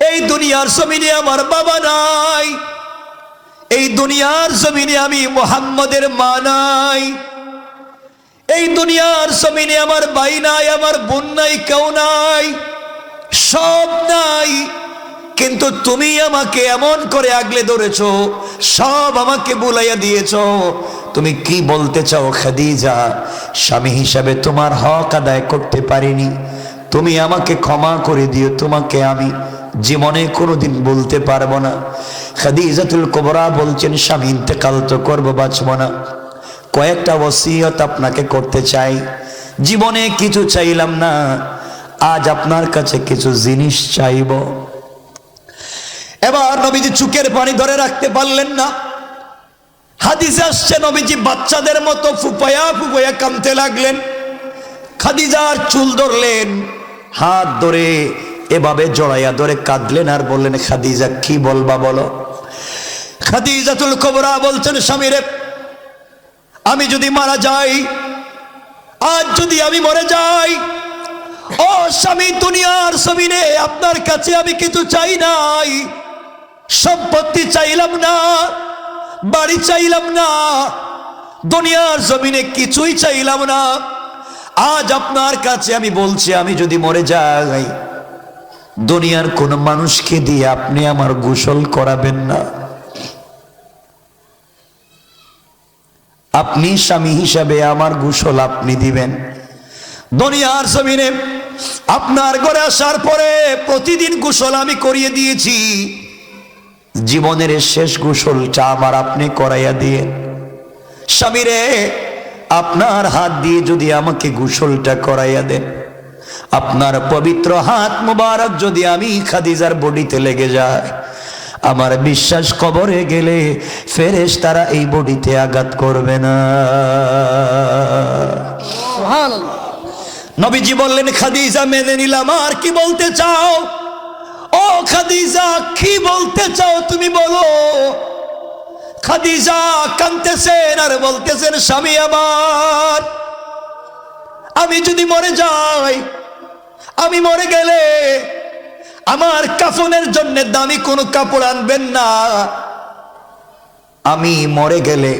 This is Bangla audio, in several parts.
এই দুনিয়ার জমিনে আমার বাবা নাই, এই দুনিয়ার জমিনে আমি মুহাম্মদের মা নাই, এই দুনিয়ার জমিনে আমার ভাই নাই, আমার বোন নাই, কেউ নাই, সব নাই। কিন্তু তুমি আমাকে এমন করে আগলে ধরেছো, সব আমাকে বুলাইয়া দিয়েছো। তুমি কি বলতে চাও খাদিজা? স্বামী হিসাবে তোমার হক আদায় করতে পারিনি, তুমি আমাকে ক্ষমা করে দিও, তোমাকে আমি জীবনে কোনোদিন বলতে পারবো না। খাদিজাতুল কুবরা বলছেন, স্বামী ইন্তেকাল তো করবো, বাঁচবো না, কয়েকটা ওসিয়ত আপনাকে করতে চাই। জীবনে কিছু চাইলাম না, আজ আপনার কাছে কিছু জিনিস চাইব। এবার নবীজি চোখের পানি ধরে রাখতে পারলেন না। হাদিসে আসছে নবীজি বাচ্চাদের মতো ফুপায়া ফুপায়া কাঁদতে লাগলেন। খাদিজার চুল ধরলেন, হাত ধরে এভাবে জড়াইয়া ধরে কাঁদলেন আর বললেন, খাদিজা কি বলবা বলো। খাদিজাতুল কুবরা বলছেন, স্বামীরে আমি যদি মারা যাই, আজ যদি আমি মরে যাই, ও স্বামী দুনিয়ার জমিনে আপনার কাছে আমি কিছু চাই নাই, সম্পত্তি চাইলাম না, বাড়ি চাইলাম না, দুনিয়ার জমিনে কিছুই চাইলাম না। আজ আপনার কাছে আমি বলছি, আমি যদি মরে যাই, দুনিয়ার কোন মানুষকে দিয়ে আপনি আমার গোসল করাবেন না। আপনি স্বামী হিসাবে আমার গোসল আপনি দিবেন। দুনিয়ার জমিনে আপনার ঘরে আসার পরে প্রতিদিন গোসল আমি করিয়ে দিয়েছি, জীবনের শেষ গোসলটা আমার আপনি করাইয়া দিয়ে। স্বামীরে আপনার হাত দিয়ে যদি আমাকে গোসলটা করাইয়া দেন, আপনার পবিত্র হাত মুবারক যদি আমি খাদিজার বডিতে লেগে যায়, আমার বিশ্বাস কবরে গেলে ফেরেশতারা এই বডিতে আঘাত করবে না। সুবহানাল্লাহ। নবীজি বললেন, খাদিজা মেনে নিলাম, আর কি বলতে চাও? ও খাদিজা কি বলতে চাও তুমি বলো। খাদিজা কাঁদতেছেন আর বলতেছেন, স্বামী আমার, আমি যদি মরে যাই, আমি মরে গেলে আমার কাফনের জন্য দামি কোনো কাপড় আনবেন না। আমি মরে গেলে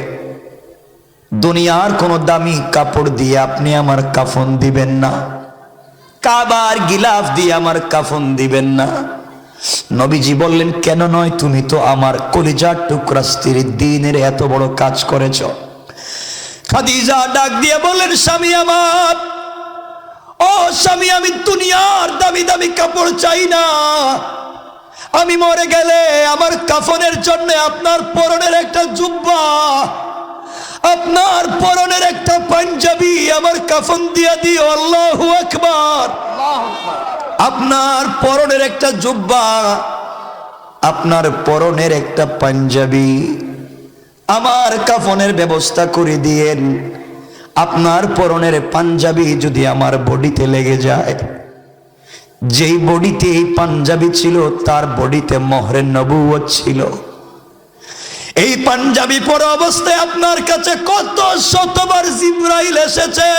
দুনিয়ার কোনো দামি কাপড় দিয়ে আপনি আমার কাফন দিবেন না, কাবার গিলাফ দিয়ে আমার কাফন দিবেন না। নবীজি বললেন, কেন নয়, তুমি তো আমার কলিজার টুকরা স্ত্রীর দ্বীনের এত বড় কাজ করেছ। খাদিজা ডাক দিয়ে বললেন, স্বামী আমার, ও স্বামী, আমি দুনিয়ার দামি দামি কাপড় চাই না। আমি মরে গেলে আমার কাফনের জন্য আপনার পরনের একটা জুব্বা, আপনার পরনের একটা পাঞ্জাবি আমার কাফন দিয়া দিও। আল্লাহু আকবার। আপনার পরনের একটা জুব্বা, আপনার পরনের একটা পাঞ্জাবি আমার কাফনের ব্যবস্থা করে দিয়েন। আপনার পরনের পাঞ্জাবি যদি আমার বডিতে লেগে যায়, যেই বডিতে এই পাঞ্জাবি ছিল তার বডিতে মোহরে নবুয়ত ছিল। এই পাঞ্জাবি পরা অবস্থায় আপনার কাছে কত শতবার জিবরাইল এসেছে।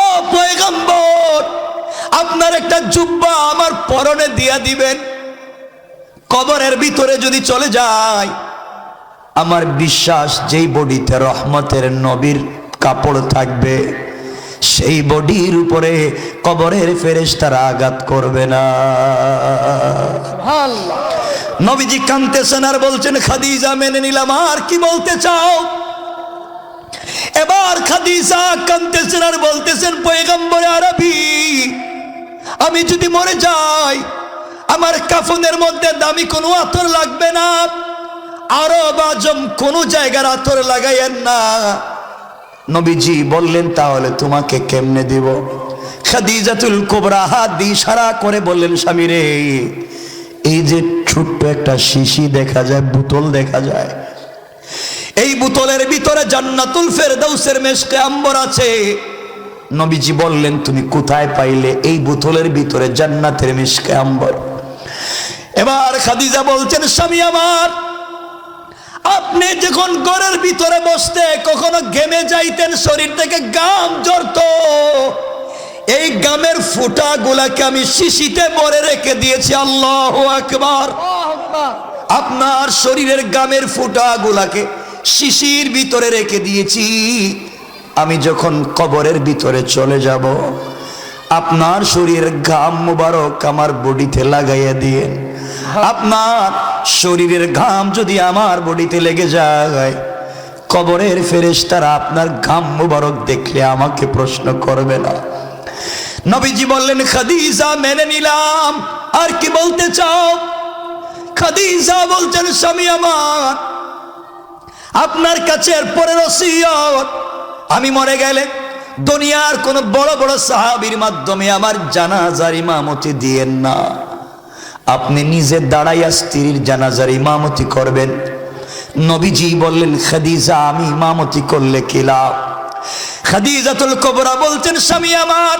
ও পয়গম্বর, আপনার একটা জুব্বা আমার পরনে দিয়া দিবেন। কবরের ভিতরে যদি চলে যায়, আমার বিশ্বাস যেই বডিতে রহমতের নবীর কাপড় থাকবে, সেই বডির উপরে কবরের ফেরেশতারা আঘাত করবে না। সুবহানাল্লাহ। নবীজি কাঁদতেছেন আর বলছেন, খাদিজা মেনে নিলাম, আর কি বলতে চাও? এবার খাদিজা কাঁদতেছেন আর বলতেছেন, পয়গম্বরে আরবি, আমি যদি মরে যাই, আমার কাফনের মধ্যে দামি কোনো আতর লাগবে না, আরব আজম কোনো জায়গার আতর লাগাইয়েন না। নবীজি বললেন, তাহলে তোমাকে কেমনে দিব? খাদিজাতুল কুবরা হাত দিয়ে ইশারা করে বললেন, স্বামী রে, এই যে ছোট্ট একটা শিশি দেখা যায়, বোতল দেখা যায়, এই বোতলের ভিতরে জান্নাতুল ফেরদাউসের মেশকে আম্বর আছে। নবীজি বললেন, তুমি কোথায় পাইলে? এই বোতলের ভিতরে জান্নাতের মেশকে আম্বর। এবার খাদিজা বলছেন, স্বামী আমার, আপনি যখন ঘরের ভিতরে বসতে কখনো ঘেমে যাইতেন, শরীর থেকে ঘাম ঝরতো, এই গামের ফুটা গুলাকে আমি শিশিতে ভরে রেখে দিয়েছি। আল্লাহু আকবার। আপনার শরীরের গামের ফুটা গুলাকে শিশির ভিতরে রেখে দিয়েছি। আমি যখন কবরের ভিতরে চলে যাব, আপনার শরীরের ঘাম মুবারক আমার বডিতে লাগাইয়া দিয়ে, আপনার শরীরের ঘাম যদি আমার বডিতে লেগে যায়, কবরের ফেরেশতারা আপনার ঘাম মুবারক দেখলে আমাকে প্রশ্ন করবে না। নবীজি বললেন, খাদিজা মেনে নিলাম, আর কি বলতে চাও? খাদিজা বলছেন, স্বামী আমার, আপনার কাছে এরপরে ওসিয়ত, আমি মরে গেলে দুনিয়ার কোন বড় বড় সাহাবীর মাধ্যমে আমার জানাজার ইমামতি দিয়েন না, আপনি নিজে দাঁড়াইয়া স্ত্রীর জানাজার ইমামতি করবেন। নবীজি বললেন, খাদিজা আমি ইমামতি করলে কি লাভ? খাদিজাতুল কুবরা বলছেন, স্বামী আমার,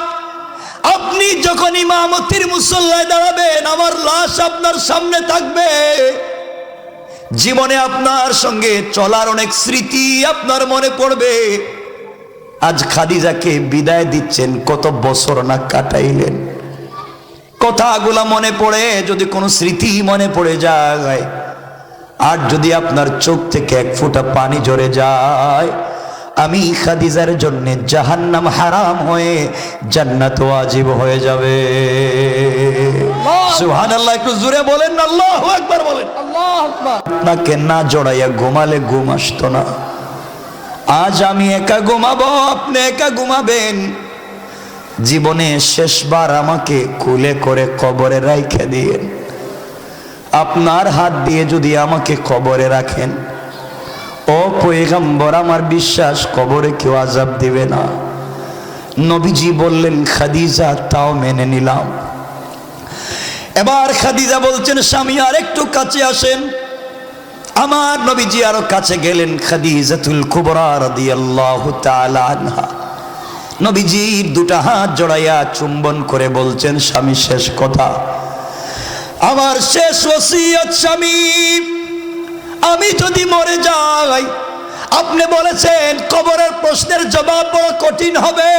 আপনি যখন ইমামতির মুসল্লায় দাঁড়াবেন, আমার লাশ আপনার সামনে থাকবে, জীবনে আপনার সঙ্গে চলার অনেক স্মৃতি আপনার মনে পড়বে। আজ খাদিজাকে বিদায় দিচ্ছেন, কত বছর না কাটাইলেন, কথাগুলা মনে পড়ে, যদি কোনো স্মৃতি মনে পড়ে যায়, আর যদি আপনার চোখ থেকে এক ফোঁটা পানি ঝরে যায়, আমি খাদিজার জন্য জাহান্নাম হারাম হয়ে জান্নাত ওয়াজিব হয়ে যাবে। সুবহানাল্লাহ, একটু জোরে বলেন না, আল্লাহু আকবার বলেন। আল্লাহু আকবার। আপনাকে না জড়াইয়া ঘুমালে ঘুম আসতো না। আজ আমি একা ঘুমাবো, আপনি একা ঘুমাবেন। জীবনে শেষবার আমাকে কুলে করে কবরে রাইখে দিয়েন। আপনার হাত দিয়ে যদি আমাকে কবরে রাখেন, ও পয়গম্বর, আমার বিশ্বাস কবরে কেউ আযাব দিবে না। নবীজি বললেন, খাদিজা তাও মেনে নিলাম। এবার খাদিজা বলছেন, স্বামী আর একটু কাছে আসেন। আমার নবীজি আরো কাছে গেলেন। খাদিজাতুল কুবরা রাদিয়াল্লাহু তাআলা আনহা নবীজির দুটা হাত জড়াইয়া চুম্বন করে বলছেন, স্বামী শেষ কথা, আমার শেষ ওসিয়ত স্বামী, আমি যদি মরে যাই, আপনি বলেছেন কবরের প্রশ্নের জবাব বড় কঠিন হবে,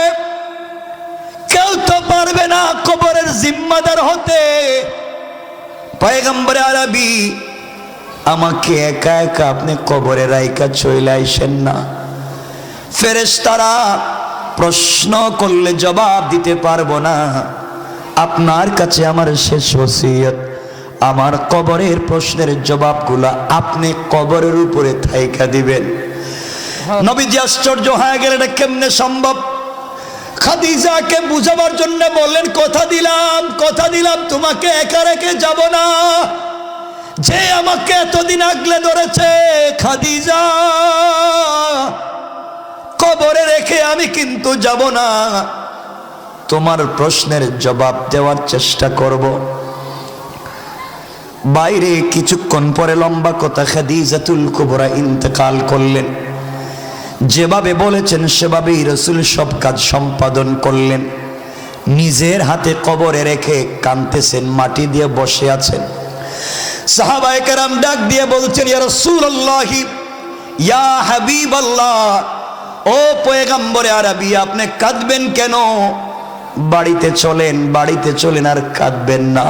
কেউ তো পারবে না কবরের জিম্মাদার হতে। পয়গম্বর আরবি, আমাকে একা একা আপনি কবরে রাইখা চলে আইসেন না। ফেরেশতারা প্রশ্ন করলে জবাব দিতে পারবো না। আপনার কাছে আমার শেষ ওসিয়ত, আমার কবরের প্রশ্নের জবাবগুলা আপনি কবরের উপরে থাইকা দিবেন। নবীজি আশ্চর্য হয়ে গেলেন, এটা কেমনে সম্ভব? খাদিজাকে বুঝাবার জন্য বললেন, কথা দিলাম তোমাকে একা রেখে যাব না। যে আমাকে এতদিন আগলে ধরেছে খাদিজা, কবরে রেখে আমি কিন্তু যাব না, তোমার প্রশ্নের জবাব দেওয়ার চেষ্টা করব। বাইরে কিছুক্ষণ পরে লম্বা কথা, খাদিজাতুল কুবরা ইন্তেকাল করলেন। যেভাবে বলেছেন সেভাবেই রাসূল সব কাজ সম্পাদন করলেন। নিজের হাতে কবরে রেখে কাঁদতেছেন, মাটি দিয়ে বসে আছেন। সাহাবায়ে কেরাম ডাক দিয়ে বলছেন, ইয়া রাসূলুল্লাহ, ইয়া হাবিবাল্লাহ, ও পয়গম্বরে আরবি, আপনি কাঁদবেন কেন? বাড়িতে চলেন, আর কাঁদবেন না।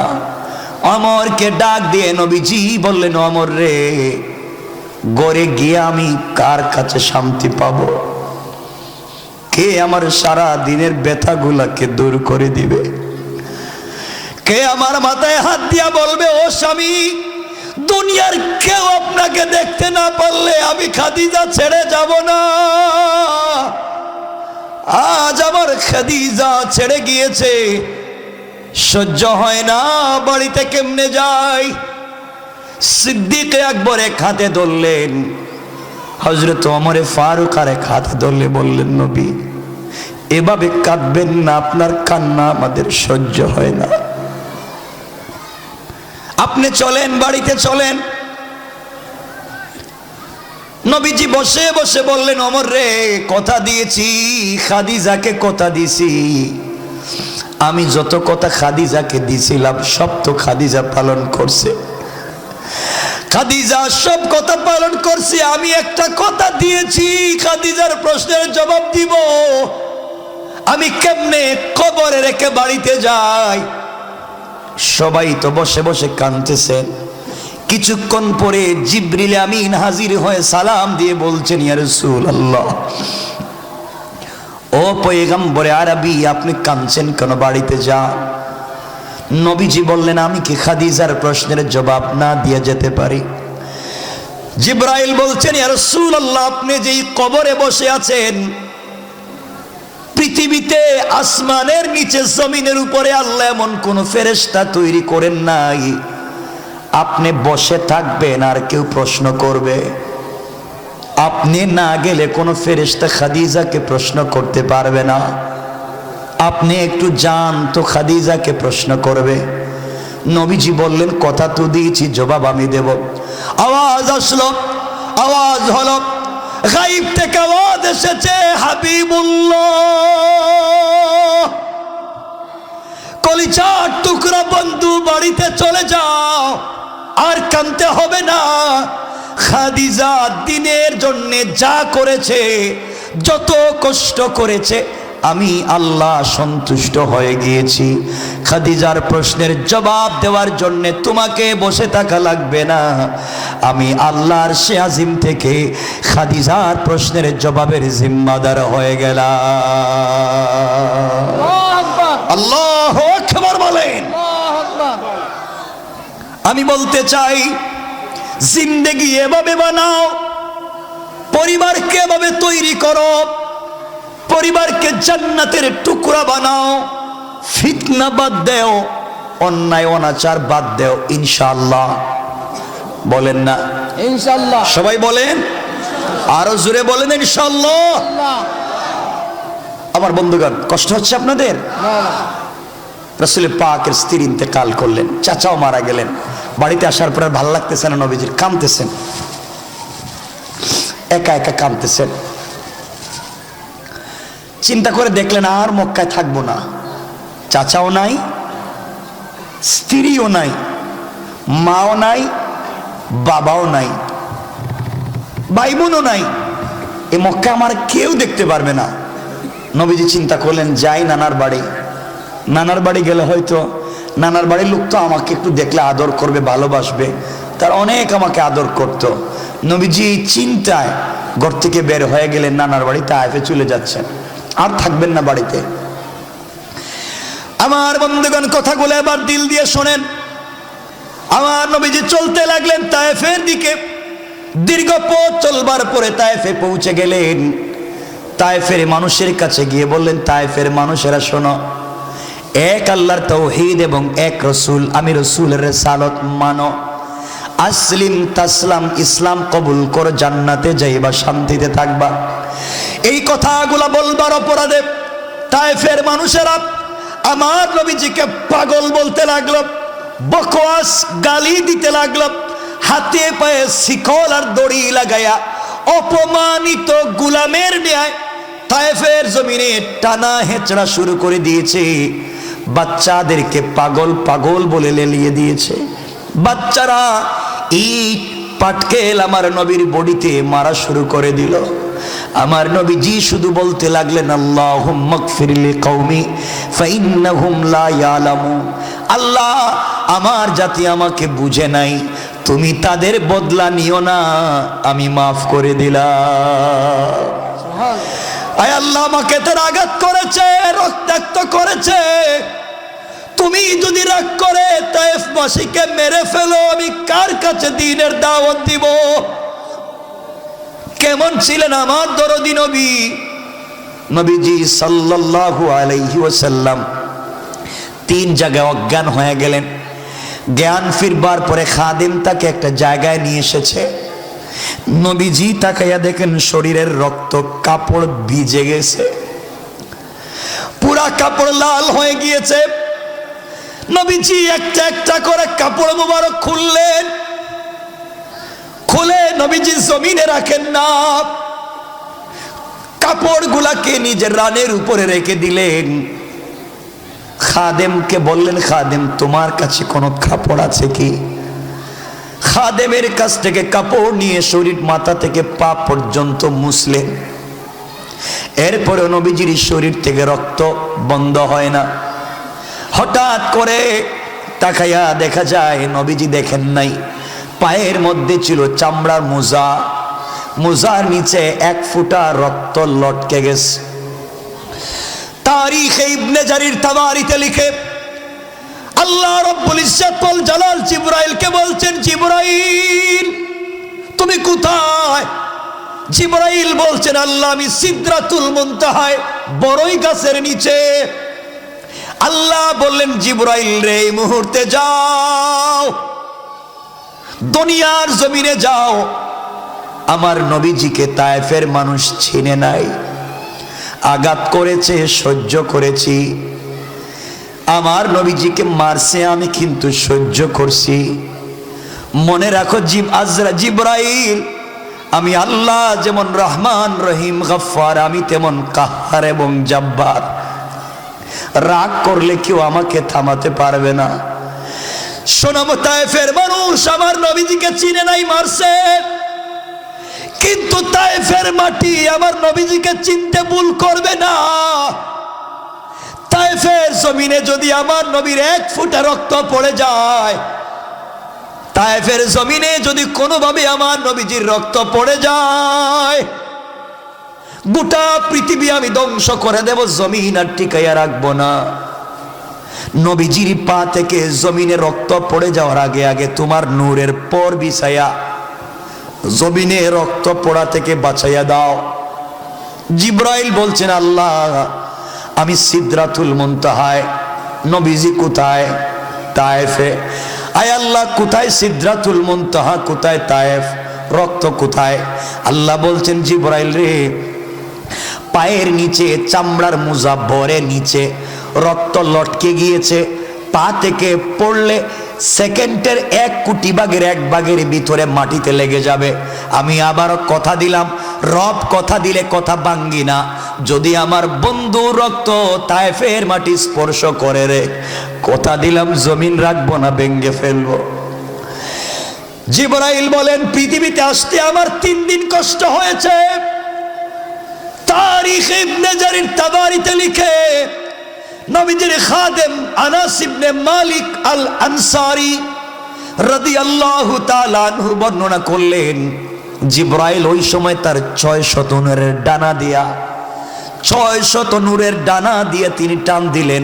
ওমরকে ডাক দিয়ে নবীজি বললেন, ওমর রে, গড়ে গিয়ে আমি কার কাছে শান্তি পাবো? কে আমার সারা দিনের ব্যথাগুলাকে দূর করে দিবে? কে আমার মাথায় হাত দিয়া বলবে, ও স্বামী, দুনিয়ার কেউ আপনাকে দেখতে না পারলে আমি খাদিজা ছেড়ে যাব না। আজ আমার খাদিজা ছেড়ে গিয়েছে, সহ্য হয় না, বাড়িতে কেমনে যাই? সিদ্দিক আকবর এক হাতে ধরলেন, হযরত ওমর ফারুক আর এক হাতে ধরলে বললেন, নবী, এভাবে কাঁদবেন না, আপনার কান্না আমাদের সহ্য হয় না, আপনি চলেন, বাড়িতে চলেন। নবীজি বসে বসে বললেন, ওমর রে, কথা দিয়েছি, খাদিজাকে কথা দিছি, আমি যত কথা খাদিজাকে দিছিলাম সব তো খাদিজা পালন করছে, খাদিজা সব কথা পালন করছে। আমি একটা কথা দিয়েছি, খাদিজার প্রশ্নের জবাব দিব, আমি কেমনে কবরে রেখে বাড়িতে যাই? সবাই তো বসে বসে কাঁদতেছেন। কিছুক্ষণ পরে জিবরিল আমিন হাজির হয়ে সালাম দিয়ে বলছেন, ইয়া রাসূলুল্লাহ, ও পয়গম্বরে আরবি, আপনি কাঁদছেন কেন? বাড়িতে যান। নবীজি বললেন, আমি কি খাদিজার প্রশ্নের জবাব না দিয়ে যেতে পারি? জিবরাইল বলছেন, ইয়া রাসূলুল্লাহ, আপনি যেই কবরে বসে আছেন, পৃথিবীতে আসমানের নিচে জমিনের উপরে আল্লাহ এমন কোন ফেরেশতা তৈরি করেন নাই। আপনি বসে থাকবেন আর কেউ প্রশ্ন করবে, আপনি না গেলে কোনো ফেরেশতা খাদিজাকে প্রশ্ন করতে পারবে না। আপনি একটু যান তো খাদিজাকে প্রশ্ন করবে। নবীজি বললেন, কথা তো দিয়েছি, জবাব আমি দেব। আওয়াজ আসলো, আওয়াজ হলো, গায়ব থেকে আওয়াজ এসেছে, হাবিবুল্লাহ, কলিজার টুকরা বন্ধু, বাড়িতে চলে যাও, আর কাঁদতে হবে না। খাদিজা দিনের জন্য যা করেছে, যত কষ্ট করেছে, আমি আল্লাহ সন্তুষ্ট হয়ে গিয়েছি। খাদিজার প্রশ্নের জবাব দেওয়ার জন্য তোমাকে বসে থাকা লাগবে না। আমি আল্লাহর আরশে আজিম থেকে খাদিজার প্রশ্নের জবাবের জিম্মাদার হয়ে গেলাম। আল্লাহু আকবার বলেন। আমি বলতে চাই, জিন্দেগি এভাবে বানাও, পরিবারকে এভাবে তৈরি করো, পরিবারকে জান্নাতের টুকরা বানাও। ফিতনা বাদ দেও, অন্যায় অনাচার বাদ দেও, ইনশাআল্লাহ। বলেন না ইনশাআল্লাহ? সবাই বলেন, আরো জোরে বলেন ইনশাআল্লাহ। আমার বন্ধুগণ, কষ্ট হচ্ছে আপনাদের? রাসূল পাকের স্ত্রী ইন্তেকাল করলেন, চাচাও মারা গেলেন। বাড়িতে আসার পর ভালো লাগতেছে না নবীজির, কাঁদতেছেন, একা একা কাঁদতেছেন। চিন্তা করে দেখলেন আর মক্কায় থাকবো না, চাচাও নাই, স্ত্রীও নাই, মাও নাই, বাবাও নাই, ভাই বোনও নাই, এ মক্কা আমার কেউ দেখতে পারবে না। নবীজি চিন্তা করলেন, যাই নানার বাড়ি। নানার বাড়ি গেলে হয়তো নানার বাড়ির লোক তো আমাকে একটু দেখলে আদর করবে, ভালোবাসবে, তার অনেক আমাকে আদর করত। নবীজি চিন্তায় ঘর থেকে বের হয়ে গেলেন, নানার বাড়ি তায়েফে চলে যাচ্ছেন, আর থাকবেন না বাড়িতে। আমার বন্ধুগণ, কথাগুলো এবার দিল দিয়ে শোনেন। আমার নবীজি চলতে লাগলেন তায়েফের দিকে। দীর্ঘ পথ চলবার পরে তায়েফে পৌঁছে গেলেন। তায়েফের মানুষের কাছে গিয়ে বললেন, তায়েফের মানুষেরা শোনো, এক আল্লাহর তাওহীদ এবং এক রসুল, আমি রসুলের রিসালাত মানো, আসলিম তাসলাম, ইসলাম কবুল করে জান্নাতে যাইবা, শান্তিতে থাকবা। এই কথাগুলা বলবার অপরাধে তায়েফের মানুষেরা আমার নবীজিকে পাগল বলতে লাগলো, বকওয়াস গালি দিতে লাগলো, হাতে পায়ে শিকল আর দড়ি লাগায়া অপমানিত গোলামের ন্যায় তায়েফের জমিনে টানা হেঁচড়া শুরু করে দিয়েছে। বাচ্চাদেরকে পাগল পাগল বলে লেলিয়ে দিয়েছে। বাচ্চারা ইট পাটকেল আমার নবীর বডিতে মারা শুরু করে দিল। আমার নবীজি শুধু বলতে লাগলেন, আল্লাহুম্মা গফির লিকাওমি ফাইন্নাহুম লা ইয়ালামুন। আল্লাহ, আমার জাতি আমাকে বুঝে নাই, তুমি তাদের বদলা নিও না, আমি মাফ করে দিলাম। আয় আল্লাহ, আমাকে তারা আঘাত করেছে, রক্তাক্ত করেছে, তুমি যদি রাগ করে তায়েফবাসীকে মেরে ফেলো, আমি কার কাছে দ্বীনের দাওয়াত দিব? কেমন ছিলেন আমার দরদি নবী? নবীজি সাল্লাল্লাহু আলাইহি ওয়াসাল্লাম 3 জায়গায় অজ্ঞান হয়ে গেলেন। জ্ঞান ফিরবার পরে খাদেম তাকে একটা জায়গায় নিয়ে এসেছে। নবীজি তাকাইয়া দেখেন শরীরের রক্ত, কাপড় ভিজে গেছে, পুরা কাপড় লাল হয়ে গিয়েছে। নবীজি একটা একটা করে কাপড় মোবারক খুললেন, খুলে নবীজি জমিনে রাখেন না, কাপড়গুলাকে নিজের রানের উপরে রেখে দিলেন। খাদেমকে বললেন, খাদেম তোমার কাছে কোনো কাপড় আছে কি? খাদেমের কাছ থেকে কাপড় নিয়ে শরীর মাথা থেকে পা পর্যন্ত মুছলেন। এরপরে নবীজির শরীর থেকে রক্ত বন্ধ হয় না। হঠাৎ করে তাকাইয়া দেখা যায় নবীজি দেখেন নাই, পায়ের মধ্যে ছিল চামড়ার মোজা, মোজার নিচে 1 ফোঁটা রক্ত লটকে গেছে। তারিখে ইবনে জারির তাবারিতে লিখে আল্লাহ রাব্বুল ইজ্জত ওয়াল জালাল জিবরাইলকে বলছেন, জিবরাইল তুমি কোথায়? জিবরাইল বলছেন, আল্লাহ আমি সিদরাতুল মুনতাহায় বড়ই গাছের নিচে। আল্লাহ বললেন, জিবরাইল রে এই মুহূর্তে যাও, দুনিয়ার জমিনে যাও, আমার নবীজিকে তায়েফের মানুষ চিনে নাই, আঘাত করেছে সহ্য করেছি, আমার নবীজিকে মারছে আমি কিন্তু সহ্য করছি। মনে রাখো জিবরাইল, আমি আল্লাহ যেমন রহমান রহিম গফফার, আমি তেমন কাহ্হার এবং জব্বার। রাগ করলে কেউ আমাকে থামাতে পারবে না। শোনাবো, তায়েফের মানুষ আমার নবীজিকে চিনে নাই, মারছে, কিন্তু তায়েফের মাটি আমার নবীজিকে চিনতে ভুল করবে না। তায়েফের জমিনে যদি আমার নবীর 1 ফোঁটা রক্ত পড়ে যায়, তায়েফের জমিনে যদি কোনোভাবে আমার নবীজির রক্ত পড়ে যায়, গোটা পৃথিবী আমি ধ্বংস করে দেব, জমিন আর টিকাইয়া রাখবো না। নবীজির পা থেকে জমিনে রক্ত পড়ে যাওয়ার আগে আগে তোমার নূরের পর বিছায়া জমিনে রক্ত পড়া থেকে বাঁচাইয়া দাও। জিবরাইল বলছেন, আল্লাহ আমি সিদরাতুল মুনতাহায়, নবীজি কোথায়? তায়েফে। আয় আল্লাহ, কোথায় সিদরাতুল মুনতাহা, কোথায় তায়েফ, রক্ত কোথায়? আল্লাহ বলছেন, জিবরাইল রে পায়ের নিচে চামড়ার মোজা ভরে নিচে রক্ত লটকে গিয়েছে, পা থেকে পড়লে সেকেন্ডের 1 কোটি ভাগের 1 ভাগের ভিতরে মাটিতে লেগে যাবে। আমি আবার কথা দিলাম, রব কথা দিলে কথা ভাঙ্গি না, যদি আমার বন্ধু রক্ত তায়েফের মাটি স্পর্শ করে রে, কথা দিলাম জমিন রাখবো না, ভেঙ্গে ফেলবো। জিবরাইল বলেন, পৃথিবীতে আসতে আমার 3 দিন কষ্ট হয়েছে। তারিখ ইবনে জারির তাবারিতে লিখে নবীজির খাদেম আনাস ইবনে মালিক আল আনসারী রাদিয়াল্লাহু তাআলা আনহু বর্ণনা করলেন, জিবরাইল ওই সময় তার 600 নূরের ডানা দিয়া 600 নূরের ডানা দিয়ে তিনি টান দিলেন,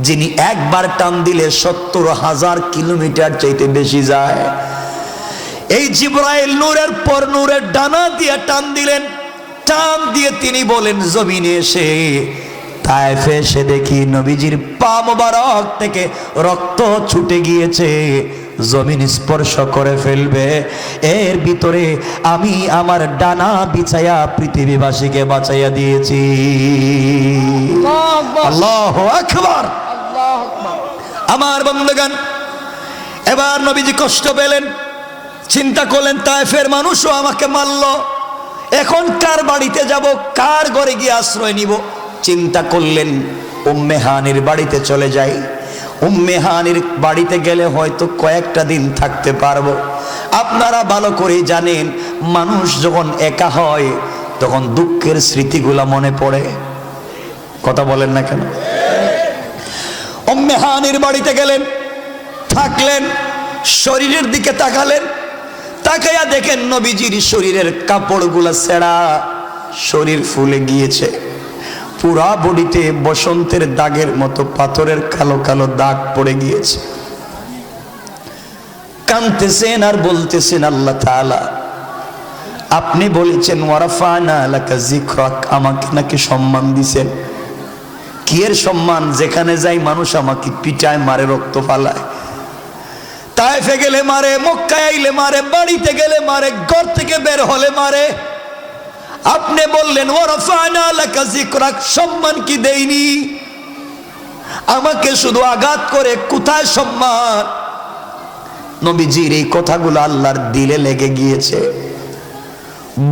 যিনি একবার টান দিলে 70,000 কিলোমিটার চাইতে বেশি যায়। এই জিবরাইল নূরের পর নূরের ডানা দিয়ে টান দিলেন, টান দিয়ে তিনি বলেন, জমিনে এসে তায়েফে এসে দেখি নবীজির পা মোবারক থেকে রক্ত ছুটে গিয়েছে, জমিন স্পর্শ করে ফেলবে, এর ভিতরে আমি আমার ডানা বিছায়া পৃথিবীবাসীকে বাঁচাইয়া দিয়েছি। আল্লাহু আকবার। আমার বন্ধুগণ, এবার নবীজি কষ্ট পেলেন, চিন্তা করলেন তায়েফের মানুষও আমাকে মারল, এখন কার বাড়িতে যাব, কার ঘরে গিয়ে আশ্রয় নিব? চিন্তা করলেন উম্মে হানির বাড়িতে চলে যাই। উম্মে হানির বাড়িতে গেলে হয়তো কয়েকটা দিন থাকতে পারবো। আপনারা ভালো করে জানেন, মানুষ যখন একা হয় তখন দুঃখের স্মৃতিগুলা মনে পড়ে। কথা বলেন না কেন? উম্মে হানির বাড়িতে গেলেন, থাকলেন, শরীরের দিকে তাকালেন, তাকাইয়া দেখেন নবীজির শরীরের কাপড়গুলা ছেঁড়া, শরীর ফুলে গিয়েছে, পুরা বডিতে বসন্তের দাগের মতো পাথরের কালো কালো দাগ পড়ে গিয়েছে। কাঁদতেছেন আর বলতেছেন, আল্লাহ তাআলা আপনি বলেছেন ওয়ারাফানা লাকা যিকরাক, আমাকে নাকি সম্মান দিছেন। কি এর সম্মান? যেখানে যাই মানুষ আমাকে পিটায়, মারে, রক্ত ফালায়। তায়েফে গেলে মারে, মক্কায় আইলে মারে, বাড়িতে গেলে মারে, ঘর থেকে বের হলে মারে। আপনি বললেন ওয়ারাফানা লাকা যিকরাক, সম্মান কি দেইনি? আমাকে শুধু আঘাত করে, কোথায় সম্মান? নবীজির এই কথাগুলো আল্লাহর দিলে লেগে গিয়েছে।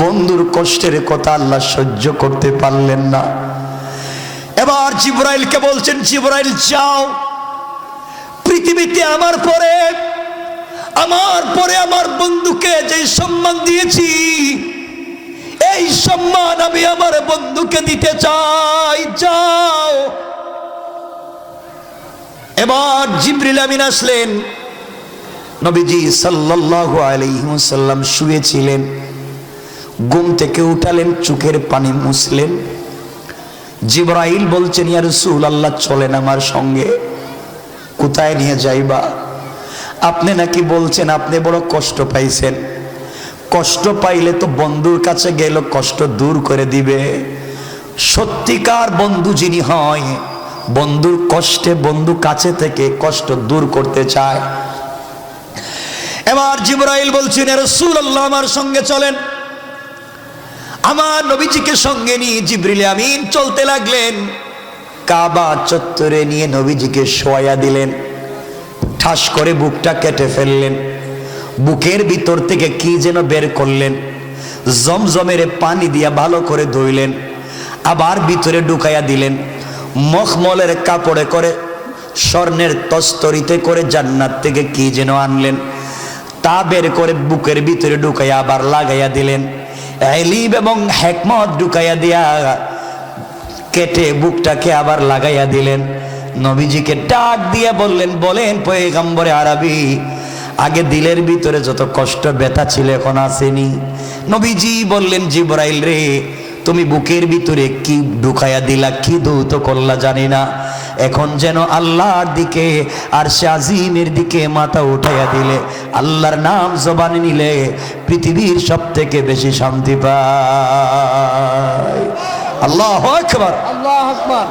বন্ধুর কষ্টের কথা আল্লাহ সহ্য করতে পারলেন না। এবার জিবরাইলকে বলছেন, জিবরাইল যাও, পৃথিবীতে আমার পরে আমার বন্ধুকে যে সম্মান দিয়েছি, এই সম্মান আমি আমার বন্ধুকে দিতে চাই, যাও। এবার জিবরিল আমিন আসলেন, নবীজি সাল্লাল্লাহু আলাইহি ওয়াসাল্লাম শুয়েছিলেন, ঘুম থেকে উঠালেন, চোখের পানি মুছলেন। জিবরাইল বলছেন, ইয়া রাসূলুল্লাহ চলেন আমার সঙ্গে। কোথায় নিয়ে যাইবা? আপনি নাকি বলছেন আপনি বড় কষ্ট পাইছেন, কষ্ট পাইলে তো বন্ধুর কাছে গেল কষ্ট দূর করে দিবে। সত্যিকার বন্ধু যিনি হয়, বন্ধুর কষ্টে বন্ধু কাছে থেকে কষ্ট দূর করতে চায়। এবার জিবরাইল বলছেন, ইয়া রাসূলুল্লাহ আমার সঙ্গে চলেন। আমার নবীজিকে সঙ্গে নিয়ে জিবরিল আমিন চলতে লাগলেন। কাবা চত্বরে নিয়ে নবীজিকে শোয়া দিলেন, ঠাস করে বুকটা কেটে ফেললেন, বুকের ভিতর থেকে কি যেন বের করলেন, জমজমের পানি দিয়া ভালো করে ধুইলেন, আবার ভিতরে ঢুকাইয়া দিলেন। মখমলের কাপড়ে করে, স্বর্ণের তস্তরিতে করে জান্নাত থেকে কি যেন আনলেন, তা বের করে বুকের ভিতরে ঢুকাইয়া আবার লাগাইয়া দিলেন। ইলম এবং হিকমত ঢুকাইয়া দিয়া কেটে বুকটাকে আবার লাগাইয়া দিলেন। নবীজিকে ডাক দিয়ে বললেন, বলেন পয়গম্বরে আরবি, আগে দিলের ভিতরে যত কষ্ট ব্যথা ছিল এখন আসেনি? নবীজি বললেন, জিবরাইল রে, তুমি বুকের ভিতরে কি ঢুকাইয়া দিলা, কি দৌত করলা জানি না, এখন যেন আল্লাহর দিকে আর আজিমের দিকে মাথা উঠাইয়া দিলে, আল্লাহর নাম জবানে নিলে পৃথিবীর সব থেকে বেশি শান্তি পায়। আল্লাহু আকবার, আল্লাহু আকবার।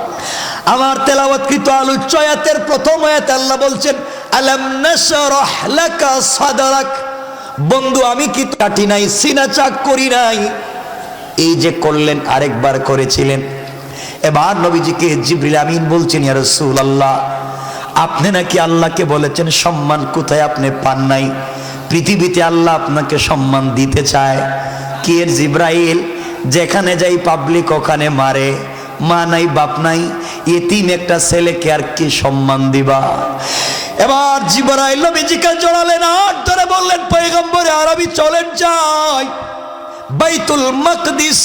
আমার তেলাওয়াতকৃত আলোচ্য আয়াতের প্রথম আয়াতে আল্লাহ বলছেন, আলাম নাশরাহ লাকা সাদরাক। বন্ধু আমি কি কাটি নাই, সিনা চাক করি নাই? এই যে করলেন, আরেকবার করেছিলেন। এবার নবীজিকে জিবরিল আমিন বলছেন, ইয়া রাসূলুল্লাহ আপনি নাকি আল্লাহকে বলেছেন সম্মান কোথায় আপনি পান নাই, পৃথিবীতে আল্লাহ আপনাকে সম্মান দিতে চায়। কি এর জিবরাইল, যেখানে যাই পাবলিক ওখানে মারে, মা নাই বাপ নাই, এতিম একটা ছেলেকে আর কি সম্মান দিবা? এবার জিবরাইল নবীজিকে জড়ালেন, আর ধরে বললেন, পয়গম্বরে আরবি চলেন যাই বাইতুল মাকদিস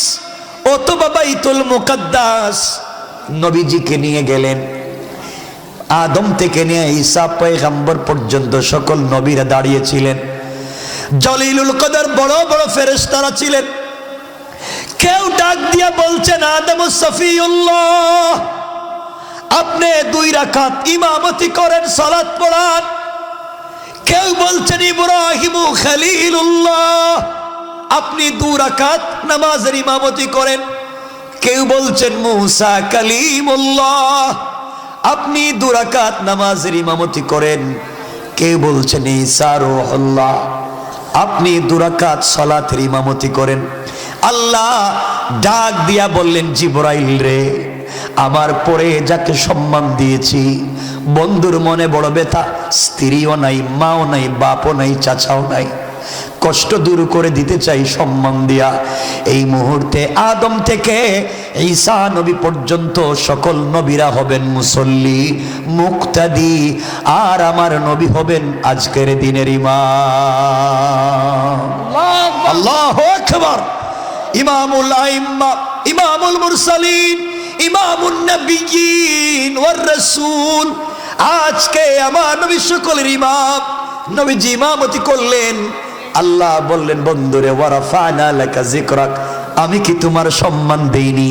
অথবা বাইতুল মুকাদ্দাস। নবীজিকে নিয়ে গেলেন। আদম থেকে নিয়ে ঈসা পয়গম্বর পর্যন্ত সকল নবীরা দাঁড়িয়েছিলেন। জলিলুল কদর বড় বড় ফেরেশতারা ছিলেন। কেউ ডাক দিয়া বলছেন, আদম সফিউল্লাহ আপনি 2 রাকাত ইমামতি করেন, সালাত পড়ান। কেউ বলছেন, ইব্রাহিম খলিলুল্লাহ আপনি 2 রাকাত নামাজের ইমামতি করেন। কেউ বলছেন, মুসা কালিমুল্লাহ আপনি 2 রাকাত নামাজের ইমামতি করেন। কেউ বলছেন, ঈসা রূহুল্লাহ আপনি 2 রাকাত সালাতের ইমামতি করেন। আল্লাহ ডাক দিয়া বললেন, জিবরাইল রে, আমার পরে যাকে সম্মান দিয়েছি, বন্ধুর মনে বড় ব্যথা, স্ত্রীও নাই, মাও নাই, বাপও নাই, চাচাও নাই, কষ্ট দূর করে দিতে চাই সম্মান দিয়া। এই মুহূর্তে আদম থেকে ঈসা নবী পর্যন্ত সকল নবীরা হবেন মুসল্লি, মুক্তাদি, আর আমার নবী হবেন আজকের দিনের ইমাম। আল্লাহু আকবার। ইমামুল আইম্মা, ইমামুল মুরসালিন, ইমামুন নবিয়্যিন ওয়ার রাসূল। আজকে আমার নবী সকলের ইমাম। নবীজি ইমামতি করলেন। আল্লাহ বললেন, বন্ধুরে, ওয়ারাফানা লাকা যিকরাক, আমি কি তোমার সম্মান দেইনি?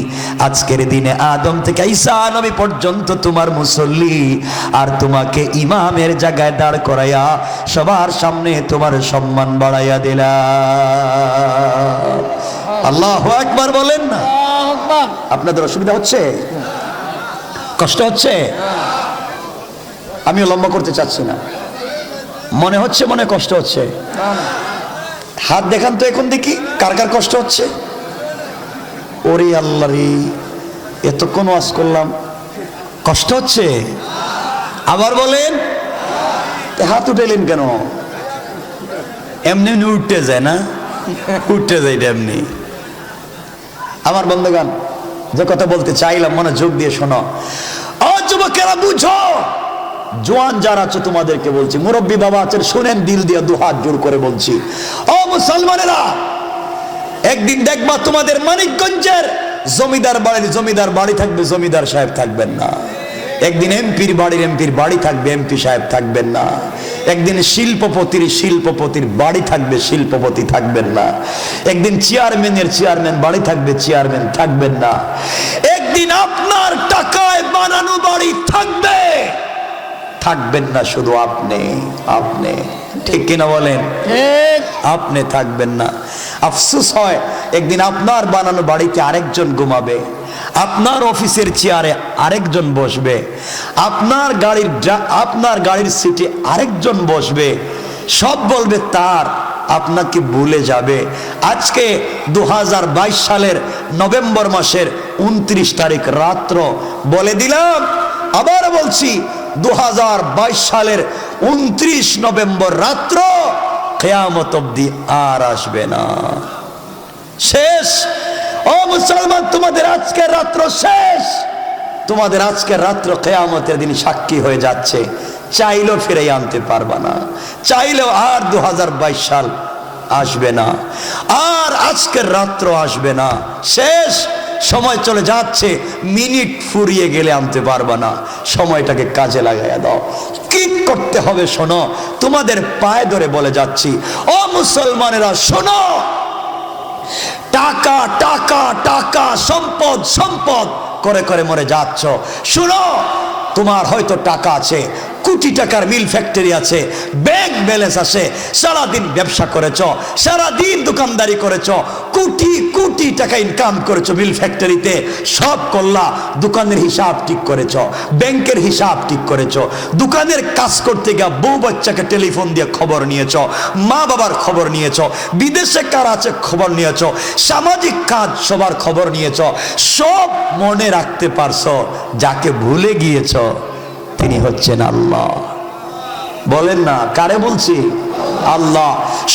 আজকের দিনে আদম থেকে ঈসা নবী পর্যন্ত তোমার মুসল্লি, আর তোমাকে ইমামের জায়গায় দাঁড় করাইয়া সবার সামনে তোমার সম্মান বাড়াইয়া দিলাম। আল্লাহু আকবার বলেন না? আপনাদের অসুবিধা হচ্ছে, কষ্ট হচ্ছে? আমিও লম্বা করতে চাচ্ছি না। মনে হচ্ছে মনে কষ্ট হচ্ছে? হাত দেখান তো এখন দেখি, কার কার কষ্ট হচ্ছে? ওরে আল্লাহ রে, এতক্ষণ ওয়াজ করলাম, কষ্ট হচ্ছে? আবার বলেন। হাত উঠাইলেন কেন? এমনি এমনি উঠতে যায় না? উঠতে যায় এমনি। আমার বন্ধুগণ, যে কথা বলতে চাইলাম মনোযোগ দিয়ে শোনো। ও যুবকেরা বুঝো, জোয়ান যারা আছো তোমাদেরকে বলছি, মুরব্বী বাবা আছেন শুনেন, দিল দিয়ে 2 হাত জোর করে বলছি, ও মুসলমানেরা, একদিন দেখবা তোমাদের মানিকগঞ্জের জমিদার বাড়ি থাকবে, জমিদার সাহেব থাকবেন না। একদিন এমপির বাড়ি থাকবে, এমপি সাহেব থাকবেন না। একদিন শিল্পপতির বাড়ি থাকবে, শিল্পপতি থাকবেন না। একদিন চেয়ারম্যান বাড়ি থাকবে, চেয়ারম্যান থাকবেন না। একদিন আপনার টাকায় বানানো বাড়ি থাকবে, থাকবেন না শুধু আপনি। ঠিক কিনা বলেন? আপনি থাকবেন না। আফসোস হয়, একদিন আপনার বানানো বাড়িতে আরেকজন ঘুমাবে, আপনার অফিসের চেয়ারে আরেকজন বসবে, আপনার গাড়ির সিটে আরেকজন বসবে। সব বলবে তার, আপনাকে ভুলে যাবে। আজকে 2022 সালের নভেম্বর মাসের 29 তারিখ রাত্র, বলে দিলাম, আবার বলছি, 2022 সালের 29 নভেম্বর রাত্র কিয়ামত অবধি আর আসবে না। শেষ। ও মুসলমান, তোমাদের আজকের রাত্র শেষ। তোমাদের আজকের রাত্র কিয়ামতের দিন সাক্ষী হয়ে যাচ্ছে। চাইলেও ফিরে আনতে পারবা না, চাইলেও আর 2022 সাল আসবে না, আর আজকের রাত্র আসবে না। শেষ। সময় চলে যাচ্ছে, মিনিট ফুরিয়ে গেলে আনতে পারবা না। সময়টাকে কাজে লাগাইয়া দাও। কি করতে হবে শোনো, তোমাদের পায়ে ধরে বলে যাচ্ছি। ও মুসলমানেরা শোনো, টাকা টাকা টাকা, সম্পদ সম্পদ করে করে মরে যাচ্ছ। শুনো, তোমার হয়তো টাকা আছে, কোটি টাকার মিল ফ্যাক্টরি আছে, ব্যাংক ব্যালেন্স আছে, সারাদিন ব্যবসা করেছ, সারাদিন দোকানদারি করেছ, কোটি কোটি টাকা ইনকাম করেছো মিল ফ্যাক্টরিতে, সব করলা। দোকানের হিসাব ঠিক করেছ, ব্যাংকের হিসাব ঠিক করেছ, দোকানের কাজ করতে গিয়ে বউ বাচ্চাকে টেলিফোন দিয়ে খবর নিয়েছ, মা বাবার খবর নিয়েছ, বিদেশে কার আছে খবর নিয়েছ, সামাজিক কাজ সবার খবর নিয়েছ, সব মনে রাখতে পারছো। যাকে ভুলে গিয়েছ তিনি হচ্ছেন আল্লাহ। বলেন না, কারে বলছি? আল্লাহ।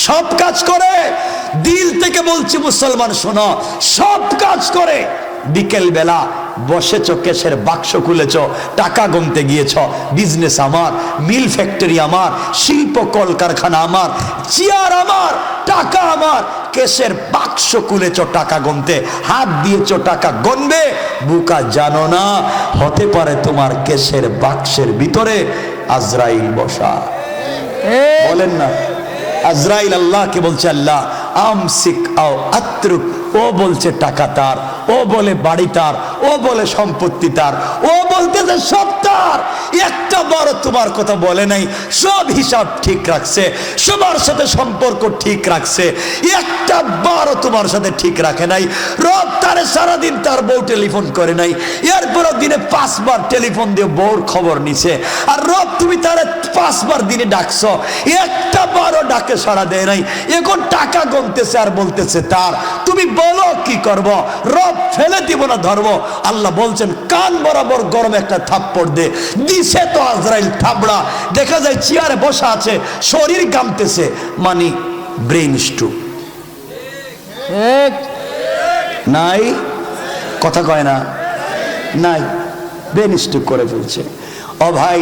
সব কাজ করে, দিল থেকে বলছি মুসলমান শোনো, সব কাজ করে। বিকেল বেলা বসেছ, কেশের বাক্স খুলেছ, টাকা গুনতে গিয়েছ। বিজনেস আমার, মিল ফ্যাক্টরি আমার, শিল্প কলকারখানা আমার, চেয়ার আমার, টাকা আমার। কেশের বাক্স খুলেছ টাকা গুনতে, হাত দিয়েছ টাকা গনবে। বুকা জানো না, হতে পারে তোমার কেশের বাক্সের ভিতরে আজরাইল বসা। বলেন না, আজরাইল আল্লাহকে বলছে, আল্লাহ আমসিক আও আত্রুক। ও বলছে টাকা তার, ও বলে বাড়ি তার, ও বলে সম্পত্তি তার, ও বলতেছে সব তার। একটা বড় তোমার কথা বলে নাই, সব হিসাব ঠিক রাখছে, সবার সাথে সম্পর্ক ঠিক রাখছে, একটা বড় তোমার সাথে ঠিক রাখে নাই। রব তারে সারাদিন তার বউ টেলিফোন করে নাই, এরপর দিনে 5 বার টেলিফোন দিয়ে বউর খবর নিছে। আর রব তুমি তারে 5 বার দিনে ডাকছো, একটা বড় ডাকে সাড়া দেয় নাই। এখন টাকা গুনতেছে আর বলতেছে তার। তুমি বলো কি করব? রব ফেলে দিব না ধরবো? আল্লাহ বলছেন, কান বরাবর গরম একটা থাপ্পড় দে। দিছে তো আজরাইল থাবড়া। দেখা যায় চেয়ারে বসা আছে, শরীর গামতেছে, মানে ব্রেইন স্ট্রোক। নাই কথা কয় না, নাই, ব্রেইন স্ট্রোক করে ফেলছে। ও ভাই,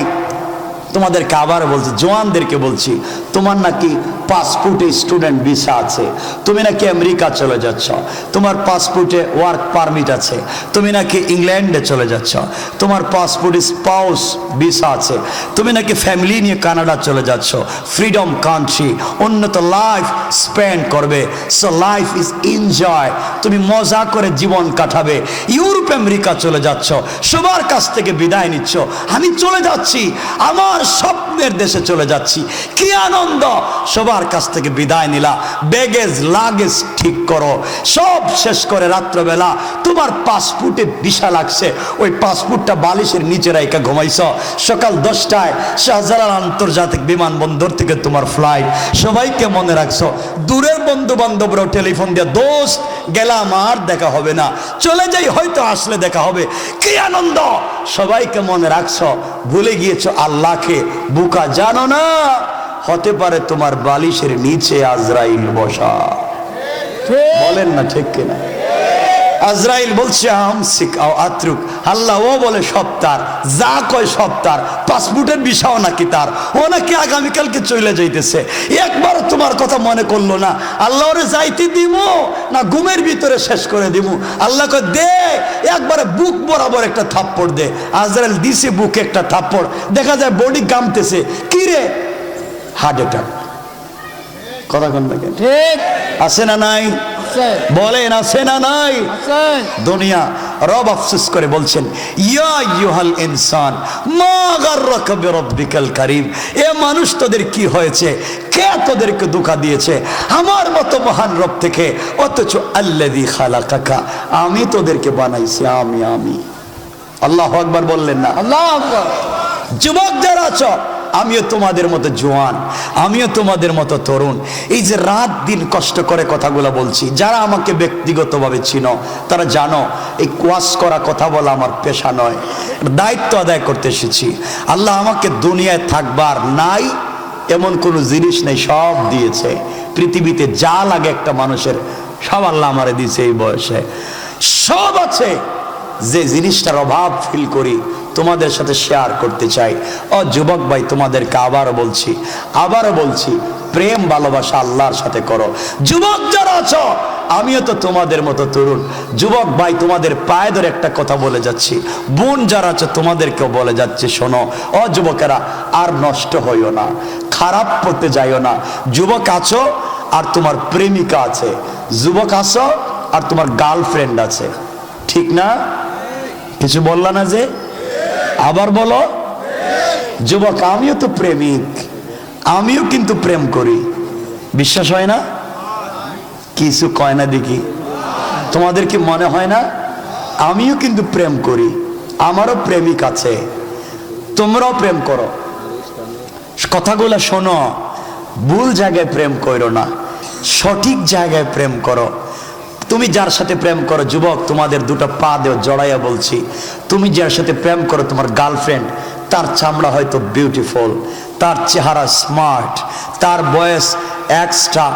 তোমাদেরকে আবার বলছি, জওয়ানদেরকে বলছি, তোমার নাকি পাসপোর্টে স্টুডেন্ট ভিসা আছে, তুমি নাকি আমেরিকা চলে যাচ্ছ, তোমার পাসপোর্টে ওয়ার্ক পারমিট আছে, তুমি নাকি ইংল্যান্ডে চলে যাচ্ছ, তোমার পাসপোর্টে স্পাউস ভিসা আছে, তুমি নাকি ফ্যামিলি নিয়ে কানাডা চলে যাচ্ছ, ফ্রিডম কান্ট্রি, উন্নত লাইফ স্পেন্ড করবে। সো লাইফ ইজ এনজয়, তুমি মজা করে জীবন কাটাবে। ইউরোপ আমেরিকা চলে যাচ্ছ, সবার কাছ থেকে বিদায় নিচ্ছ। আমি চলে যাচ্ছি, আমার স্বপ্নের দেশে চলে যাচ্ছি, কি আনন্দ। সবার কাছ থেকে বিদায় নিলা, ব্যাগেজ লাগেজ ঠিক করো, সব শেষ করে রাত্রবেলা তোমার পাসপোর্টে ভিসা লাগছে, ওই পাসপোর্টটা বালিশের নিচে রাইখা ঘুমাইছ। সকাল 10টায় শাহজালাল আন্তর্জাতিক বিমানবন্দর থেকে তোমার ফ্লাইট। সবাইকে মনে রাখছো, দূরের বন্ধু বান্ধবরাও টেলিফোন দিয়ে, দোস্ত গেলাম আর দেখা হবে না, চলে যাই, হয়তো আসলে দেখা হবে। কি আনন্দ। সবাইকে মনে রাখছো, ভুলে গিয়েছো আল্লাহকে। বুকা জানো না, হতে পারে তোমার বালিশের নিচে আজরাইল বসা। বলেন না ঠিক কিনা? আজরাইল বলছে আমসিক আও আত্রুক, আল্লাহ ও বলে সব তার, যা কয় সব তার, পাসপোর্টের ভিসাও নাকি তার, ও নাকি আগামীকালকে চলে যাইতেছে, একবার তোমার কথা মনে করলো না, আল্লাহ ওরে যাইতে দিব না ঘুমের ভিতরে শেষ করে দিব। আল্লাহ কয় দে, একবারে বুক বরাবর একটা থাপ্পড় দে। আজরাইল দিছে বুকে একটা থাপ্পড়, দেখা যায় বডি গামতেছে, কি রে, হার্ট অ্যাটাক। কথা কোন দেখেন ঠিক আছে না নাই, বলেন আছে না নাই? দুনিয়া রব আফসোস করে বলছেন, ইয়া আইয়ুহাল ইনসান মা গাররাকা বিরাব্বিকাল কারীম, এ মানুষ তোদের কি হয়েছে, কে তোদেরকে ধোঁকা দিয়েছে আমার মতো মহান রব থেকে, অথচ আল্লাযী খালাকাকা, আমি তোদেরকে বানাইছি, আমি আল্লাহু আকবার বললেন না? আল্লাহু আকবার। যুবক যারা আছো, আমিও তোমাদের মতো জোয়ান, আমিও তোমাদের মতো তরুণ, এই যে রাত দিন কষ্ট করে কথাগুলো বলছি, যারা আমাকে ব্যক্তিগতভাবে চিনো তারা জানো এই ওয়াজ করা কথা বলা আমার পেশা নয়, দায়িত্ব আদায় করতে এসেছি। আল্লাহ আমাকে দুনিয়ায় থাকবার নাই এমন কোনো জিনিস নেই, সব দিয়েছে। পৃথিবীতে যা লাগে একটা মানুষের সব আল্লাহ আমারে দিয়েছে, এই বয়সে সব আছে। যে জিনিসটার অভাব ফিল করি তোমাদের সাথে শেয়ার করতে চাই। ও যুবক ভাই, তোমাদেরকে আবারও বলছি, প্রেম ভালোবাসা আল্লাহর সাথে করো। যুবক যারা আছো, আমিও তো তোমাদের মতো তরুণ। যুবক ভাই, তোমাদের পায়ে ধরে একটা কথা বলে যাচ্ছি, বোন যারা আছো তোমাদেরকেও বলে যাচ্ছে, শোনো ও যুবকেরা, আর নষ্ট হইও না, খারাপ পথে যাইও না। যুবক আছো আর তোমার প্রেমিকা আছে, যুবক আছো আর তোমার গার্লফ্রেন্ড আছে, ঠিক না? কিছু বললা না যে? আবার বলো। যুবক, আমিও তো প্রেমিক, আমিও কিন্তু প্রেম করি, বিশ্বাস হয় না? কিছু কয় না দেখি, তোমাদের কি মনে হয় না? আমিও কিন্তু প্রেম করি, আমারও প্রেমিক আছে, তোমরাও প্রেম করো। কথাগুলো শোনো, ভুল জায়গায় প্রেম করো না, সঠিক জায়গায় প্রেম করো। তুমি যার সাথে প্রেম করো, যুবক তোমাদের দুটো পা দেও জড়াইয়া বলছি, তুমি যার সাথে প্রেম করো, তোমার গার্লফ্রেন্ড, তার চামড়া হয়তো বিউটিফুল, তার চেহারা স্মার্ট, তার বয়স এক্সট্রা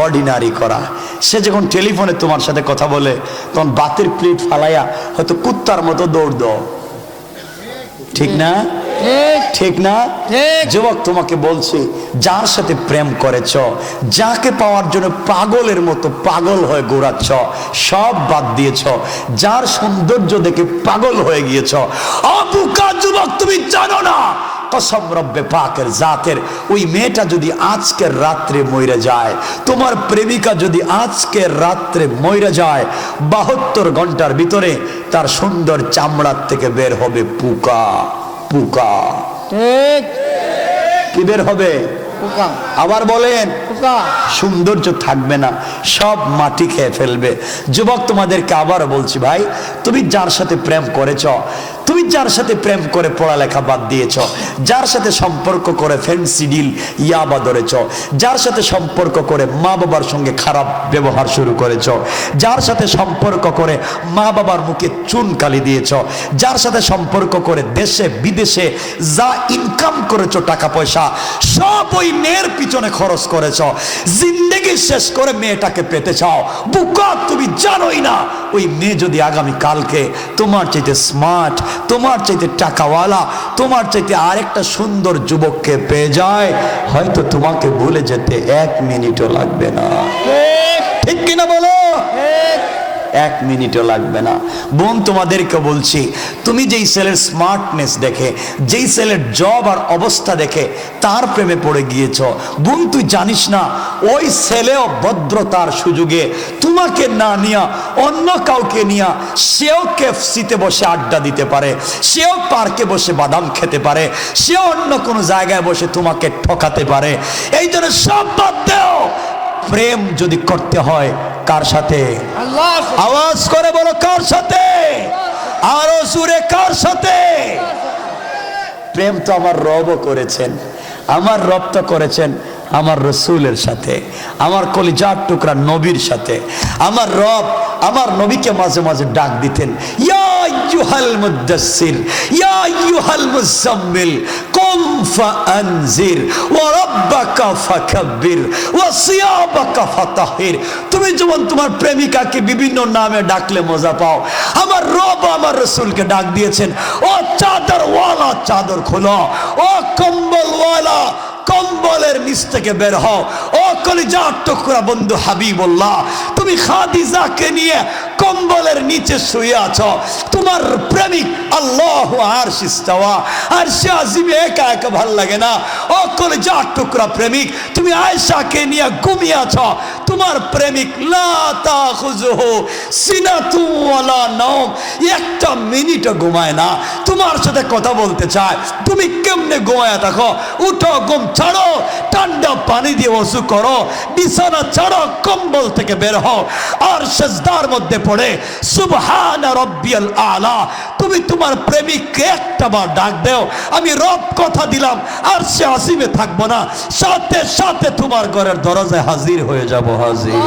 অর্ডিনারি করা, সে যখন টেলিফোনে তোমার সাথে কথা বলে তখন বাতের প্লেট ফালাইয়া হয়তো কুত্তার মতো দৌড় দাও, ঠিক না? ঠিক না? যুবক তোমাকে বলছি, যার সাথে প্রেম করেছ, যাকে পাওয়ার জন্য পাগলের মতো পাগল হয়ে ঘোরাচ্ছ, সব বাদ দিয়েছ, যার সৌন্দর্য দেখে পাগল হয়ে গিয়েছ, অবুকা যুবক, তুমি জানো না কসম রব্বে পাকের জাতের, ওই মেয়েটা যদি আজকের রাত্রে মইরা যায়, তোমার প্রেমিকা যদি আজকের রাত্রে মইরা যায়, 72 ঘন্টার ভিতরে তার সুন্দর চামড়ার থেকে বের হবে পোকা। পোকা, ঠিক কি বের হবে? পোকা। আবার বলেন, পোকা। সৌন্দর্য থাকবে না, সব মাটি খেয়ে ফেলবে। যুবক তোমাদেরকে আবার বলছি, ভাই তুমি যার সাথে প্রেম করেছ, তুমি যার সাথে প্রেম করে পড়ালেখা বাদ দিয়েছ, যার সাথে সম্পর্ক করে ফ্যান্সি ডিল ইয়াবা ধরেছ, যার সাথে সম্পর্ক করে মা বাবার সঙ্গে খারাপ ব্যবহার শুরু করেছ, যার সাথে সম্পর্ক করে মা বাবার মুখে চুনকালি দিয়েছ, যার সাথে সম্পর্ক করে দেশে বিদেশে যা ইনকাম করেছো টাকা পয়সা, সব ওই মেয়ের পিছনে খরচ করেছ, জিন্দেগি শেষ করে মেয়েটাকে পেতে চাও। বুকা, তুমি জানোই না ওই মেয়ে যদি আগামী কালকে তোমার চাইতে স্মার্ট, তোমার চাইতে টাকাওয়ালা, তোমার চাইতে আরেকটা সুন্দর যুবককে পেয়ে যায়, হয়তো তোমাকে ভুলে যেতে 1 মিনিটও লাগবে না, ঠিক কিনা বলো? 1 মিনিটও লাগবে না। বোন তোমাদেরকে বলছি, তুমি যেই ছেলের স্মার্টনেস দেখে, যেই ছেলের জব আর অবস্থা দেখে তার প্রেমে পড়ে গিয়েছ, বোন তুই জানিস না ওই ছেলেও ভদ্রতার সুযোগে তোমাকে না নিয়া অন্য কাউকে নিয়া, সেও কেএফসিতে বসে আড্ডা দিতে পারে, সেও পার্কে বসে বাদাম খেতে পারে, সেও অন্য কোনো জায়গায় বসে তোমাকে ঠকাতে পারে। এই জন্য সব বাদ দাও, প্রেম যদি করতে হয় কার সাথে? আওয়াজ করে বলো, কার সাথে? আরো জোরে, কার সাথে? প্রেম তো আমার রবও করেছেন, আমার রব তো করেছেন আমার রসুলের সাথে, আমার কলিজার টুকরা নবীর সাথে। আমার রব আমার নবীকে মাঝে মাঝে ডাক দিতেন, ইয়া আইয়ুহাল মুদাসসির, ইয়া আইয়ুহাল মুজাম্মিল, কুম ফাআনজির ওয়া রাব্বাকা ফাকাব্বির ওয়া সিয়াবাকা ফাতাহির। তুমি যেমন তোমার প্রেমিকাকে বিভিন্ন নামে ডাকলে মজা পাও, আমার রব আমার রাসূলকে ডাক দিয়েছেন, ও চাদরওয়ালা চাদর খোলো, ও কম্বলওয়ালা কম্বলের নিচ থেকে বের হও, ও কলিজার টুকরা বন্ধু হাবিবুল্লাহ, তুমি খাদিজাকে নিয়ে কম্বলের নিচে শুয়ে আছো, তোমার প্রেমিক আল্লাহু আরশ ইস্তাওয়া, আরশে আজিমে একা একা ভাল লাগে না, ও কলিজার টুকরা প্রেমিক, তুমি আয়েশাকে নিয়ে ঘুমিয়ে আছো, তোমার প্রেমিক লা তাখুযুহু সিনাতু ওয়ালা নাওম, একটা মিনিটও ঘুমায় না, তোমার সাথে কথা বলতে চায়, তুমি কেমনে ঘুমায়া থাকো? উঠো, ঘুম ছাড়ো, ঠান্ডা পানি দিয়ে ওযু করো, বিছানা ছাড়ো, কম্বল থেকে বের হও, আর সিজদার মধ্যে পড়ে সুবহানা রাব্বিয়াল আলা তুমি তোমার প্রেমিককে একটা বার ডাক দাও, আমি রব কথা দিলাম আর সে আসিমে থাকবো না, সাথে সাথে তোমার ঘরের দরজায় হাজির হয়ে যাব। হাজির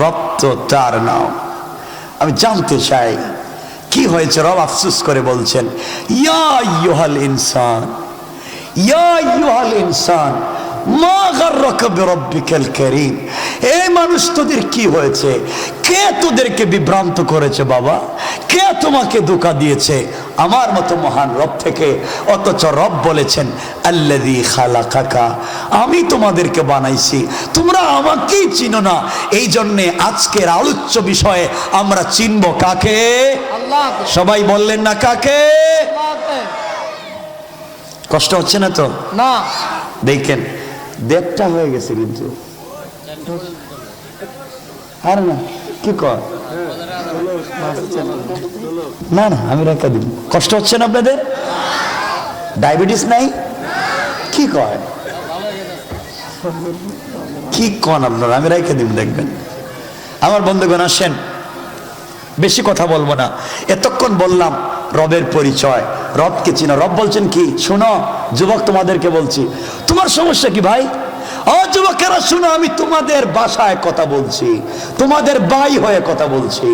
রব তো তার নাম। আমি জানতে চাই কি হয়েছে? রব আফসোস করে বলছেন, ইয়া আইয়ুহাল ইনসান, ইয়া আইয়ুহাল ইনসান মা গাররাকা বিরাব্বিকাল কারীম। এই মানুষ, তোদের কি হয়েছে? কে তোদেরকে বিভ্রান্ত করেছে বাবা? কে তোমাকে ধোঁকা দিয়েছে আমার মতো মহান রব থেকে? অথচ রব বলেছেন আল্লাযী খালাকাকা, আমি তোমাদেরকে বানাইছি, তোমরা আমাকেই চিনো না। এই জন্যে আজকের আলোচ্য বিষয়ে আমরা চিনব কাকে? আল্লাহকে। সবাই বললেন না কাকে? আল্লাহকে। কষ্ট হচ্ছে না তো? না। দেখেন দেড়টা হয়ে গেছে কিন্তু, আর না কি কর না না আমি রেখে দিব। কষ্ট হচ্ছে না আপনাদের? ডায়াবেটিস নাই? কি কয় কি কন আপনারা? আমি রেখে দিব, দেখবেন। আমার বন্ধুগণ আসেন, বেশি কথা বলবো না, এতক্ষণ বললাম রবের পরিচয়, রবকে চিনো। রব বলছেন কি? শোনো যুবক, তোমাদেরকে বলছি, তোমার সমস্যা কি ভাই? ও যুবকেরা শুনো, আমি তোমাদের বাসায় কথা বলছি, তোমাদের ভাই হয়ে কথা বলছি,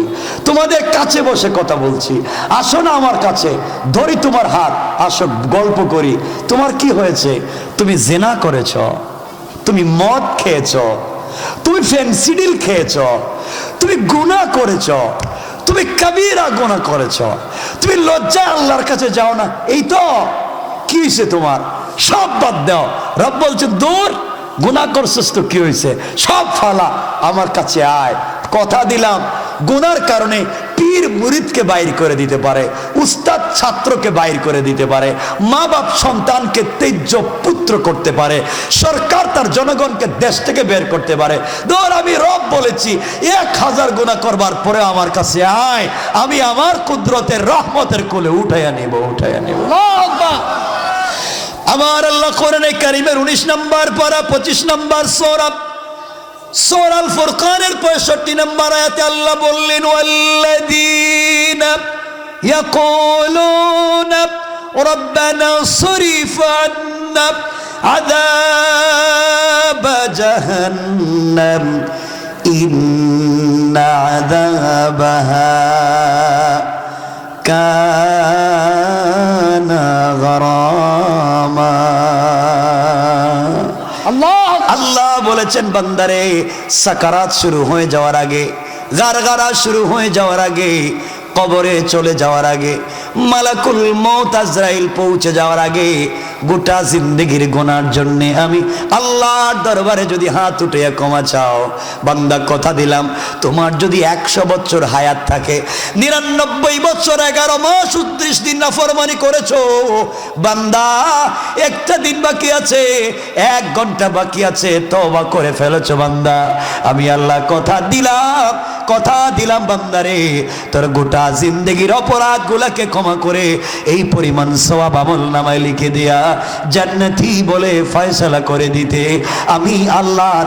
তোমাদের কাছে বসে কথা বলছি। আসো না আমার কাছে, ধরি তোমার হাত, আসো গল্প করি। তোমার কি হয়েছে? তুমি জেনা করেছ, তুমি মদ খেয়েছ, তুমি ফেনসিডিল খেয়েছ, তুমি গুনাহ করেছ, তুমি কবিরা গুনাহ করেছ, তুমি লজ্জায় আল্লাহর কাছে যাও না। এই তো কি হয়েছে তোমার? সব বাদ দাও। রব বলছে দূর, গুনাহ করছিস তো কি হয়েছে? সব ফালা, আমার কাছে আয়। কথা দিলাম, গুনার কারণে পীর মুরিদকে বাইর করে দিতে পারে, উস্তাদ ছাত্রকে বাইর করে দিতে পারে, মা বাপ সন্তানকে তেজ্য পুত্র করতে পারে, সরকার তার জনগণকে দেশ থেকে বের করতে পারে। ধর আমি রব বলেছি 1000 গুনাহ করবার পরে আমার কাছে আয়, আমি আমার কুদরতের রহমতের কোলে উঠাইয়া নিব, উঠাইয়া নিব। আমার আল্লাহ কোরআনে কারীমের 19 নম্বর পারা 25 নম্বর সূরা সূরা আল ফুরকানের 65 নম্বর আয়াতে আল্লাহ বললেন, ওয়াল্লাযীনা ইয়াকুলুনা রাব্বানা সরিফ আন্না আযাব জাহান্নাম ইন্না আযাবাহা কানা গরামা। আল্লাহ বলেছেন, বান্দারে সাকারাত শুরু হয়ে যাওয়ার আগে, গারগারা শুরু হয়ে যাওয়ার আগে, কবরে চলে যাওয়ার আগে, মালাকুল মউত আজরাইল পৌঁছে যাওয়ার আগে, গোটা জিন্দেগির গুনার জন্য আমি আল্লাহর দরবারে যদি হাত উঠে ক্ষমা চাও, বান্দা কথা দিলাম, তোমার যদি 100 বছর হায়াত থাকে, 99 বছর 11 মাস 29 দিন নাফরমানি করেছো, বান্দা একটা দিন বাকি আছে, 1 ঘন্টা বাকি আছে, তওবা করে ফেলেছো বান্দা, আমি আল্লাহ কথা দিলাম বান্দারে, তোর গোটা জিন্দেগির অপরাধ গুলাকে ক্ষমা করে এই পরিমাণ সওয়াব আমলনামায় লিখে দিয়া জান্নাতি বলে ফয়সালা করে দিতে আমি আল্লাহর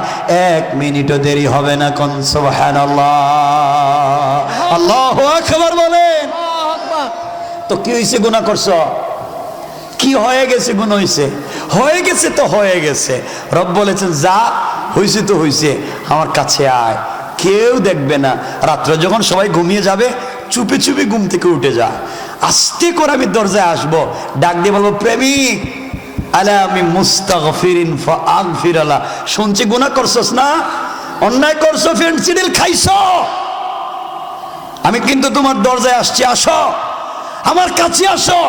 1 মিনিটও দেরি হবে না। কোন সুবহানাল্লাহ, আল্লাহু আকবার বলেন। তো কি হইছে? গুনাহ করছো, কি হয়ে গেছে? গুনাহ হয়ে গেছে তো হয়ে গেছে। রব বলেছেন যা হইছে তো হইছে, আমার কাছে আয়, কেউ দেখবে না। রাত্রে যখন সবাই ঘুমিয়ে যাবে চুপি চুপি ঘুম থেকে উঠে যা, আস্তে করে আমি দরজায় আসবো, ডাক দিয়ে বলবো প্রেমিক আলা আমি মুস্তাগফিরিন ফাগফির আলা, শুনছি গুনাহ করছস না, অন্যায় করছো, ফেন্সিডিল খাইছো, আমি কিন্তু তোমার দরজায় আসছি, আসো আমার কাছে আসো,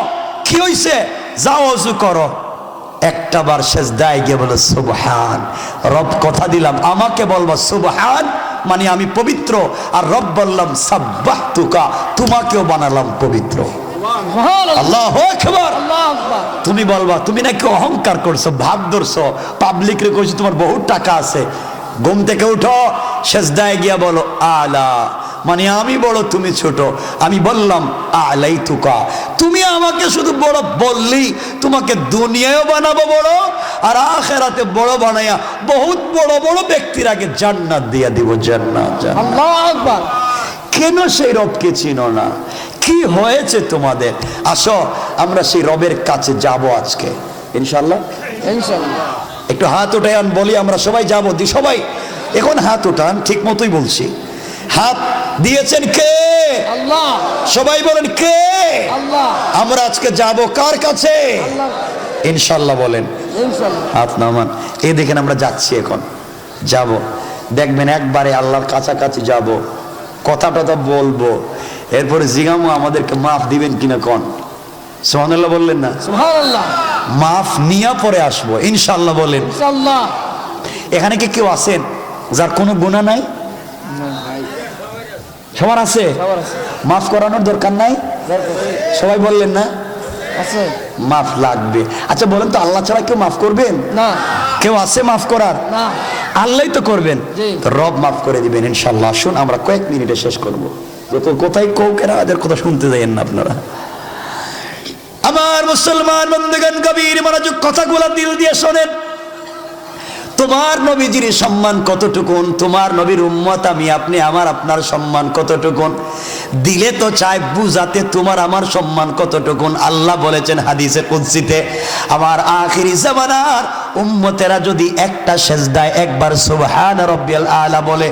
কি হইছে, যাও ওযু করো। একটা বার সেজদায় গিয়ে বলো সুবহান, রব কথা দিলাম আমাকে বলবা সুবহান মানে আমি পবিত্র, আর রব বললাম সাব্বাহতুকা, তোমাকেও বানালাম পবিত্র। আল্লাহু আকবার। তুমি বলবা তুমি নাকি অহংকার করছো, ভাব ধরছো, পাবলিক রে কইছো তোমার বহুত টাকা আছে। ঘুম থেকে উঠো, সেজদায় গিয়া বলো আলা মানে আমি বড় তুমি ছোট। আমি বললাম আলাইতুকা, তুমি আমাকে শুধু বড় বললি, তোমাকে দুনিয়ায়ও বানাবো বড়, আর আখিরাতে বড় বানাইয়া বহুত বড় বড় ব্যক্তির আগে জান্নাত দিয়া দিব। জান্নাত, আল্লাহু আকবার। কেন সেই রবকে চিনো না? কি হয়েছে তোমাদের? আসো আমরা সেই রবের কাছে যাব আজকে ইনশাআল্লাহ। ইনশাআল্লাহ একটু হাত উঠান, বলি আমরা সবাই যাব। দি সবাই এখন হাত উঠান, ঠিক মতোই বলছি। হাত দিয়েছেন কে? আল্লাহ। সবাই বলেন কে? আল্লাহ। আমরা আজকে যাব কার কাছে? আল্লাহ। ইনশাআল্লাহ বলেন ইনশাআল্লাহ। হাত নামান। এই দেখেন আমরা যাচ্ছি, এখন যাব, দেখবেন একবারে আল্লাহর কাছাকাছি যাব, কথা টথা বলবো, এরপরে জিগামো আমাদেরকে মাফ দিবেন কিনা কোন? সুবহানাল্লাহ বললেন না? সুবহানাল্লাহ। মাফ নিয়া পরে আসবো ইনশাআল্লাহ বলেন ইনশাআল্লাহ। এখানে কি কেউ আছেন যার কোনো গুনাহ নাই? সবার আছে? মাফ করানোর দরকার নাই? সবাই বললেন না? আছে। মাফ লাগবে। আচ্ছা বলেন তো, আল্লাহ ছাড়া কেউ মাফ করবেন না? কেউ আছে মাফ করার? না, আল্লাহই তো করবেন। রব মাফ করে দিবেন ইনশাআল্লাহ। আসুন আমরা কয়েক মিনিটে শেষ করবো, কোথায় কৌকেরা এদের কথা শুনতে যাইয়েন না আপনারা। আমার মুসলমান বন্ধুগণ, গভীর মনোযোগ কথাগুলো দিল দিয়ে শোনেন। তোমার নবীজির সম্মান কতটুকুন, তোমার নবীর উম্মত আমি আপনি আমার আপনার সম্মান কতটুকুন, দিলে তো চাই বুঝাতে তোমার আমার সম্মান কতটুকুন। আল্লাহ বলেছেন হাদিসে কুদসিতে, আমার আখিরি জামানার উম্মতেরা যদি একটা সেজদায় একবার সুবহান রাব্বিয়াল আলা বলে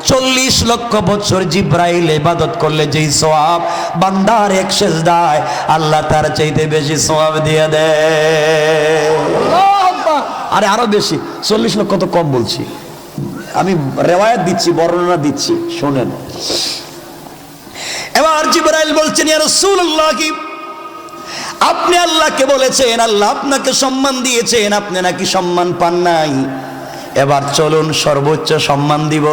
40 লক্ষ বছর জিবরাইল ইবাদত করলে যেই সওয়াব বান্দার এক সেজদায়, আল্লাহ তার চাইতে বেশি সওয়াব দিয়ে দেয়। আরে আরো বেশি, 40 লক্ষ তো কম বলছি, আমি রেওয়ায়াত দিচ্ছি, বর্ণনা দিচ্ছি, শোনেন। এবার জিবরাইল বলছেন, ইয়া রাসূলুল্লাহ, কি আপনি আল্লাহকে বলেছেন, আল্লাহ আপনাকে সম্মান দিয়েছেন, আপনি নাকি সম্মান পান নাই, এবার চলুন সর্বোচ্চ সম্মান দিব।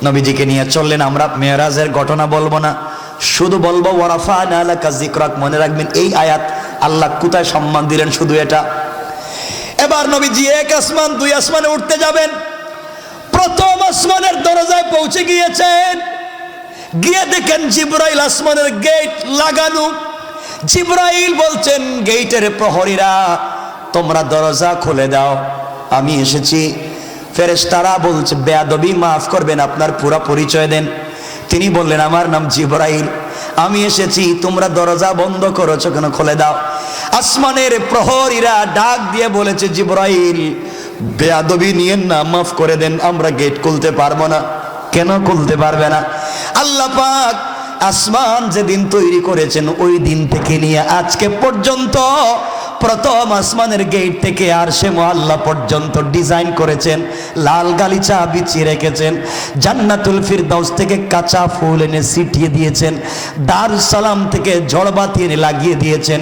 নবীজিকে নিয়ে চললেন। আমরা মেরাজের ঘটনা বলবো না, শুধু বলবো ওয়ারাফা'না লাকা যিকরাক। মনে রাখবেন এই আয়াত, আল্লাহ কোথায় সম্মান দিলেন শুধু এটা। এবার নবীজি এক আসমান দুই আসমানে উঠতে যাবেন, প্রথম আসমানের দরজায় পৌঁছে গিয়েছেন, গিয়ে দেখেন জিবরাইল আসমানের গেট লাগানো। জিবরাইল বলছেন গেটের প্রহরীরা, তোমরা দরজা খুলে দাও, আমি এসেছি। ফেরেশতারা বলছে বেয়াদবি, মাফ করবেন, আপনার পুরো পরিচয় দেন। তিনি বললেন আমার নাম জিবরাইল, আমি এসেছি, তোমরা দরজা বন্ধ করেছো কেন, খুলে দাও। আসমানের প্রহরীরা ডাক দিয়ে বলেছে জিবরাইল বেয়াদবি নিয়েন না, মাফ করে দেন, আমরা গেট খুলতে পারবো না। কেন খুলতে পারবে না? আল্লাহ পাক আসমান যেদিন তৈরি করেছেন ওই দিন থেকে নিয়ে আজকে পর্যন্ত প্রথম আসমানের গেট থেকে আরশে মুআল্লা পর্যন্ত ডিজাইন করেছেন, লাল গালিচা বিছিয়ে রেখেছেন, জান্নাতুল ফিরদাউস থেকে কাঁচা ফুল এনে ছিটিয়ে দিয়েছেন, দারুস সালাম থেকে ঝড়বাতি এনে লাগিয়ে দিয়েছেন,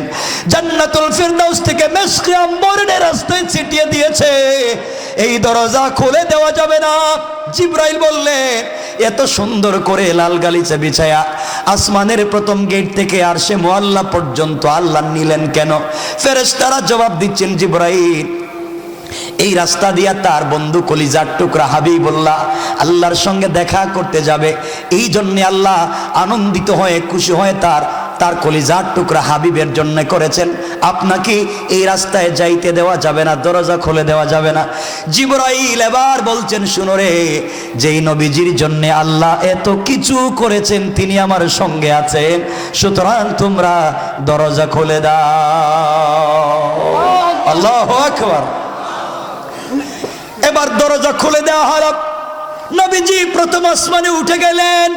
জান্নাতুল ফিরদাউস থেকে মেশকে আম্বর এনে রাস্তায় ছিটিয়ে দিয়েছে। এই দরজা খুলে দেওয়া যাবে না। জিবরাইল বললেন এত সুন্দর করে লাল গালিচা বিছায়া আসমানের প্রথম গেট থেকে আরশে মুআল্লা পর্যন্ত আল্লাহ নিলেন কেন? ফেরেশতারা জবাব দিচ্ছেন জিবরাইল এই রাস্তা দিয়া তার বন্ধু কলিজার টুকরা হাবিবুল্লাহ আল্লাহর সঙ্গে দেখা করতে যাবে, এই জন্য আল্লাহ আনন্দিত হয়ে খুশি হয়ে তার কলিজার টুকরা হাবিবের জন্য করেছেন। আপনাকে এই রাস্তায় যাইতে দেওয়া যাবে না, দরজা খুলে দেওয়া যাবে না। জিবরাইল এবার বলছেন শুনো রে, যেই নবীজির জন্য আল্লাহ এত কিছু করেছেন তিনি আমার সঙ্গে আছেন, সুতরাং তোমরা দরজা খুলে দাও। আল্লাহু আকবার। এবার দরজা খুলে দেওয়া হলো। নবীজি প্রথম আসমানে উঠে গেলেন,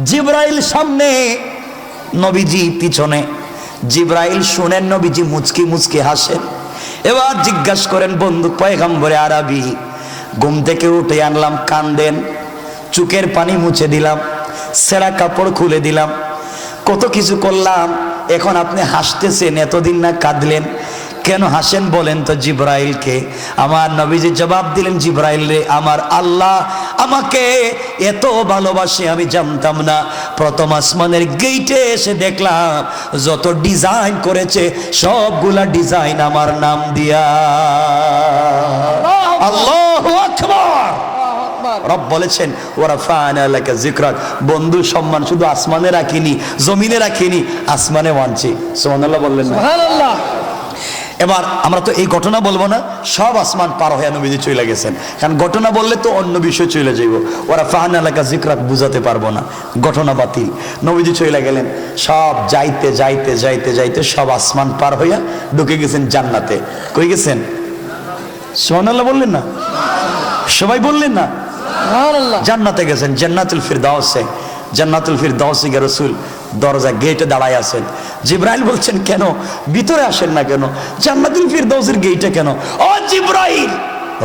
জিবরাইল সামনে, নবীজি পিছনে। জিবরাইল শুনেন, নবীজি মুচকি মুচকি হাসেন। এবার জিজ্ঞাসা করেন, বন্ধু পয়গম্বরে আরবি, ঘুম থেকে উঠে আনলাম, কান্দেন, চোখের পানি মুছে দিলাম, ছেঁড়া কাপড় খুলে দিলাম, কত কিছু করলাম, এখন আপনি হাসতেছেন, এতদিন না কাঁদলেন, কেন হাসেন বলেন তো জিবরাইলকে? আমার নবীজি জবাব দিলেন, জিবরাইল রে, আমার আল্লাহ আমাকে এত ভালোবাসে আমি জানতাম না। প্রথম আসমানের গেইটে এসে দেখলাম যত ডিজাইন করেছে সবগুলা ডিজাইন আমার নাম দিয়া। আল্লাহু আকবার। রব বলেছেন, ওয়ারাফা'না লাকা যিকরাক, বন্ধু সম্মান শুধু আসমানে রাখিনি, জমিনে রাখিনি, আসমানে আনছি। সুবহানাল্লাহ বললেন না? সুবহানাল্লাহ। এবার আমরা তো এই ঘটনা বলবো না, সব আসমান পার হয়ে নবীজি চলে গেছেন, কারণ ঘটনা বললে তো অন্য বিষয় চলে যাইব। ওয়ারাফা'না লাকা যিকরাক বুঝাতে পারবো না, ঘটনা বাতিল। নবীজি চলে গেলেন, সব যাইতে যাইতে যাইতে যাইতে সব আসমান পার হইয়া ঢুকে গেছেন জান্নাতে। কই গেছেন? সুবহানাল্লাহ বললেন না? সবাই বললেন না? জান্নাতে গেছেন, জান্নাতুল ফিরদাউসে। জান্নাতুল ফিরদাউসে গিয়ে রাসূল দরজা গেটে দাঁড়ায় আছেন। জিবরাইল বলছেন, কেন ভিতরে আসেন না কেন? জান্নাতুল ফিরদাউসের গেটে কেন? ও জিবরাইল,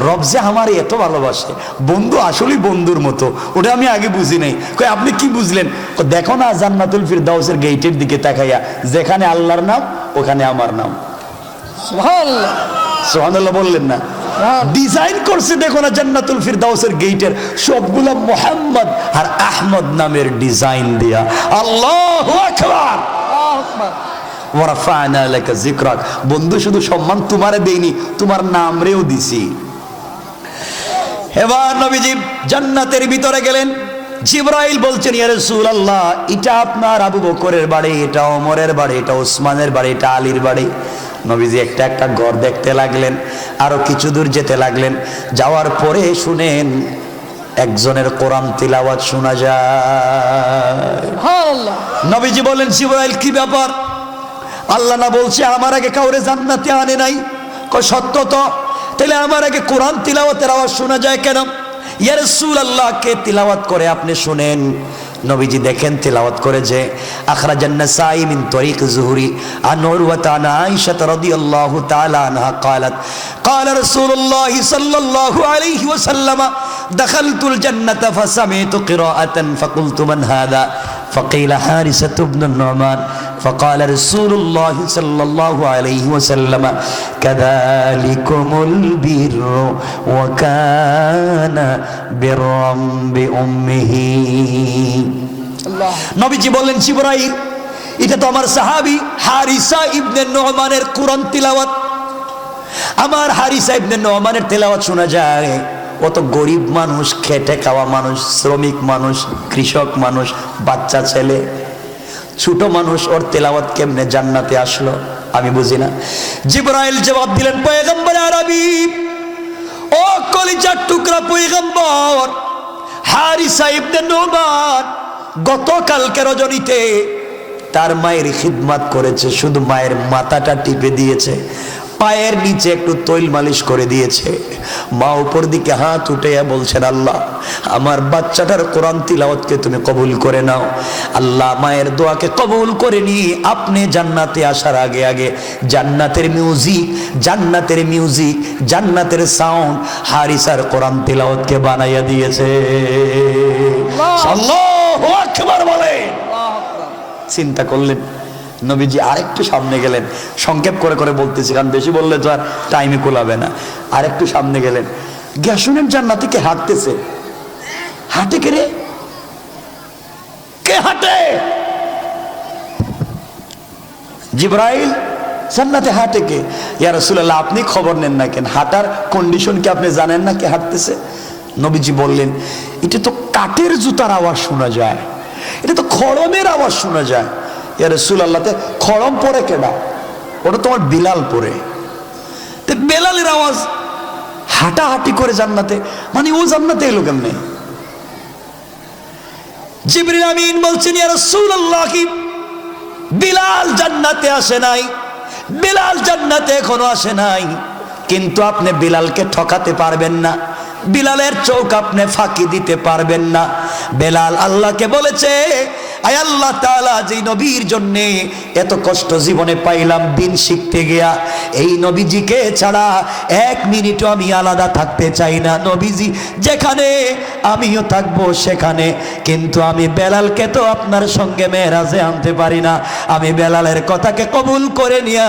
রব যে আমার এত ভালোবাসে, বন্ধু আসলেই বন্ধুর মতো, ওটা আমি আগে বুঝি নাই। কই আপনি কি বুঝলেন? দেখো না জান্নাতুল ফিরদাউসের গেটের দিকে তাকাইয়া, যেখানে আল্লাহর নাম ওখানে আমার নাম। সুবহানাল্লাহ। সুবহানাল্লাহ বললেন না? ডিজাইন করছে দেখো না জান্নাতুল ফিরদাউসের গেটের সবগুলা মুহাম্মদ আর আহমদ নামের ডিজাইন দিয়া। আল্লাহু আকবার। ওয়ারাফা'না লাকা যিকরাক, বন্ধু শুধু সম্মান তোমারে দেইনি, তোমার নাম রেও দিছি। এবার নবীজি জান্নাতের ভিতরে গেলেন। জিবরাইল বলছেন, ইয়া রাসূলুল্লাহ, এটা আপনার আবু বকরের বাড়ি, এটা ওমরের বাড়ি, এটা ওসমানের বাড়ি, এটা আলীর বাড়ি। নবীজি একটা একটা ঘর দেখতে লাগলেন, আরো কিছু দূর যেতে লাগলেন। যাওয়ার পরে শুনেন একজনের কোরআন তিলাওয়াত শোনা যায়। সুবহানাল্লাহ। নবীজি বলেন, জিবরাইল কি ব্যাপার? আল্লাহ না বলছে আমার আগে কাউরে জান্নাতে আনে নাই? কয় সত্য তো, তাহলে আমার আগে কোরআন তিলাওয়াতের আওয়াজ শোনা যায় কেন? ইয়া রাসূলুল্লাহ, কে তিলাওয়াত করে আপনি শুনেন। নবীজি দেখেন তিলাওয়াত করে যে, আখরাজান নাসাই মিন তরিক যুহরি আন উরওয়াতা আন আয়েশা রাদিয়াল্লাহু তাআলা আনহা قالت قال رسول الله صلى الله عليه وسلم دخلت الجنة فسمعت قراءة فقلت من هذا فقيل حارثة بن النعمان فقال رسول الله صلى الله عليه وسلم كذلكم البر وكان برا بأمه। নবীজি বললেন, জিবরাইল, এটা তো আমার সাহাবী হারিসা ইবনে নু'মানের কোরআন তিলাওয়াত। আমার হারিসা ইবনে নু'মানের তিলাওয়াত শোনা যায়। কত গরিব মানুষ, খেটে খাওয়া মানুষ, শ্রমিক মানুষ, কৃষক মানুষ, বাচ্চা ছেলে, ছোট মানুষ, ওর তেলাওয়াত কেমনে জান্নাতে আসলো আমি বুঝি না। জিবরাইল জবাব দিলেন, পয়গম্বর আরবি, ও কলিজার টুকরা পয়গম্বর, হারিসা ইবনে নু'মান গতকালকে রজনীতে তার মায়ের খিদমত করেছে, শুধু মায়ের মাথাটা টিপে দিয়েছে, পায়ের নিচে একটু তৈল মালিশ করে দিয়েছে। মা উপর দিকে হাত উঠে বলছেন, আল্লাহ আমার বাচ্চাটার কোরআন তিলাওয়াতকে তুমি কবুল করে নাও। আল্লাহ মায়ের দোয়াকে কবুল করে নি। আপনি জান্নাতে আসার আগে আগে জান্নাতের মিউজিক, জান্নাতের মিউজিক, জান্নাতের সাউন্ড হারিসার কোরআন তিলাওয়াতকে বানাইয়া দিয়েছে। আল্লাহু আকবার বলে। চিন্তা করলেন। নবীজি আরেকটু সামনে গেলেন, সংক্ষেপ করে করে বলতেছি কারণ বেশি বললে তো আর টাইমে কোলাবে না। আরেকটু সামনে গেলেন, গিয়া শুনেন জান্নাতে কে হাঁটতেছে। হাঁটে কে রে? কে হাঁটে? জিবরাইল, জান্নাতে হাঁটে কে? ইয়া রাসূলুল্লাহ, আপনি খবর নেন না কেন? হাঁটার কন্ডিশন কি আপনি জানেন না কে হাঁটতেছে? নবীজি বললেন, এটা তো কাঠের জুতার আওয়াজ শোনা যায়, এটা তো খড়মের আওয়াজ শোনা যায়। ইয়া রাসূলুল্লাহ, খড়ম পরে কেডা? ওটা তোমার বিলাল পরে। তো বেলালের আওয়াজ হাঁটাহাঁটি করে জান্নাতে, মানে ও জান্নাতে এলো কেমনে? জিবরিল আমিন বলছেন, ইয়া রাসূলুল্লাহ, কি বিলাল জান্নাতে আসে নাই? বিলাল জান্নাতে এখনো আসে নাই, কিন্তু আপনি বিলালকে ঠকাতে পারবেন না। বিলালের চোখ আপনি ফাঁকি দিতে পারবেন না। বেলাল আল্লাহকে বলেছে, আয় আল্লাহ তাআলা, যে নবীর জন্য এত কষ্ট জীবনে পাইলাম দিন শিখতে গিয়া, এই নবীজিকে ছাড়া এক মিনিটও আমি আলাদা থাকতে চাই না। নবীজি যেখানে আমিও থাকবো সেখানে, কিন্তু আমি বেলালকে তো আপনার সঙ্গে মেরাজে আনতে পারি না। আমি বেলালের কথাকে কবুল করে নিয়া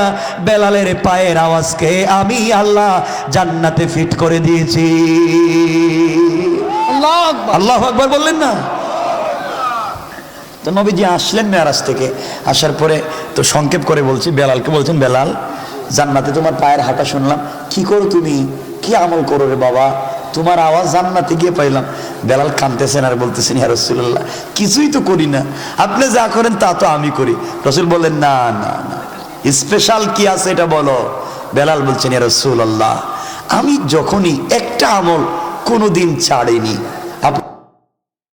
বেলালের পায়ের আওয়াজকে আমি আল্লাহ জান্নাতে ফিট করে দিয়েছি। আল্লাহু আকবার বললেন না? তো নবীজি আসলেন মেরাজ থেকে, আসার পরে তো সংক্ষেপ করে বলছি, বেলালকে বলছেন, বেলাল জান্নাতে তোমার পায়ের হাঁটা শুনলাম, কি করো তুমি, কি আমল করো রে বাবা, তোমার আওয়াজ জান্নাতে গিয়ে পাইলাম। বেলাল কাঁদতেছেন আর বলতেছেন, ইয়া রাসূলুল্লাহ, কিছুই তো করি না, আপনি যা করেন তা তো আমি করি। রাসূল বললেন, না না না, স্পেশাল কি আছে এটা বলো। বেলাল বলছেন, ইয়া রাসূলুল্লাহ, আমি যখনই একটা আমল কোনোদিন ছাড়িনি,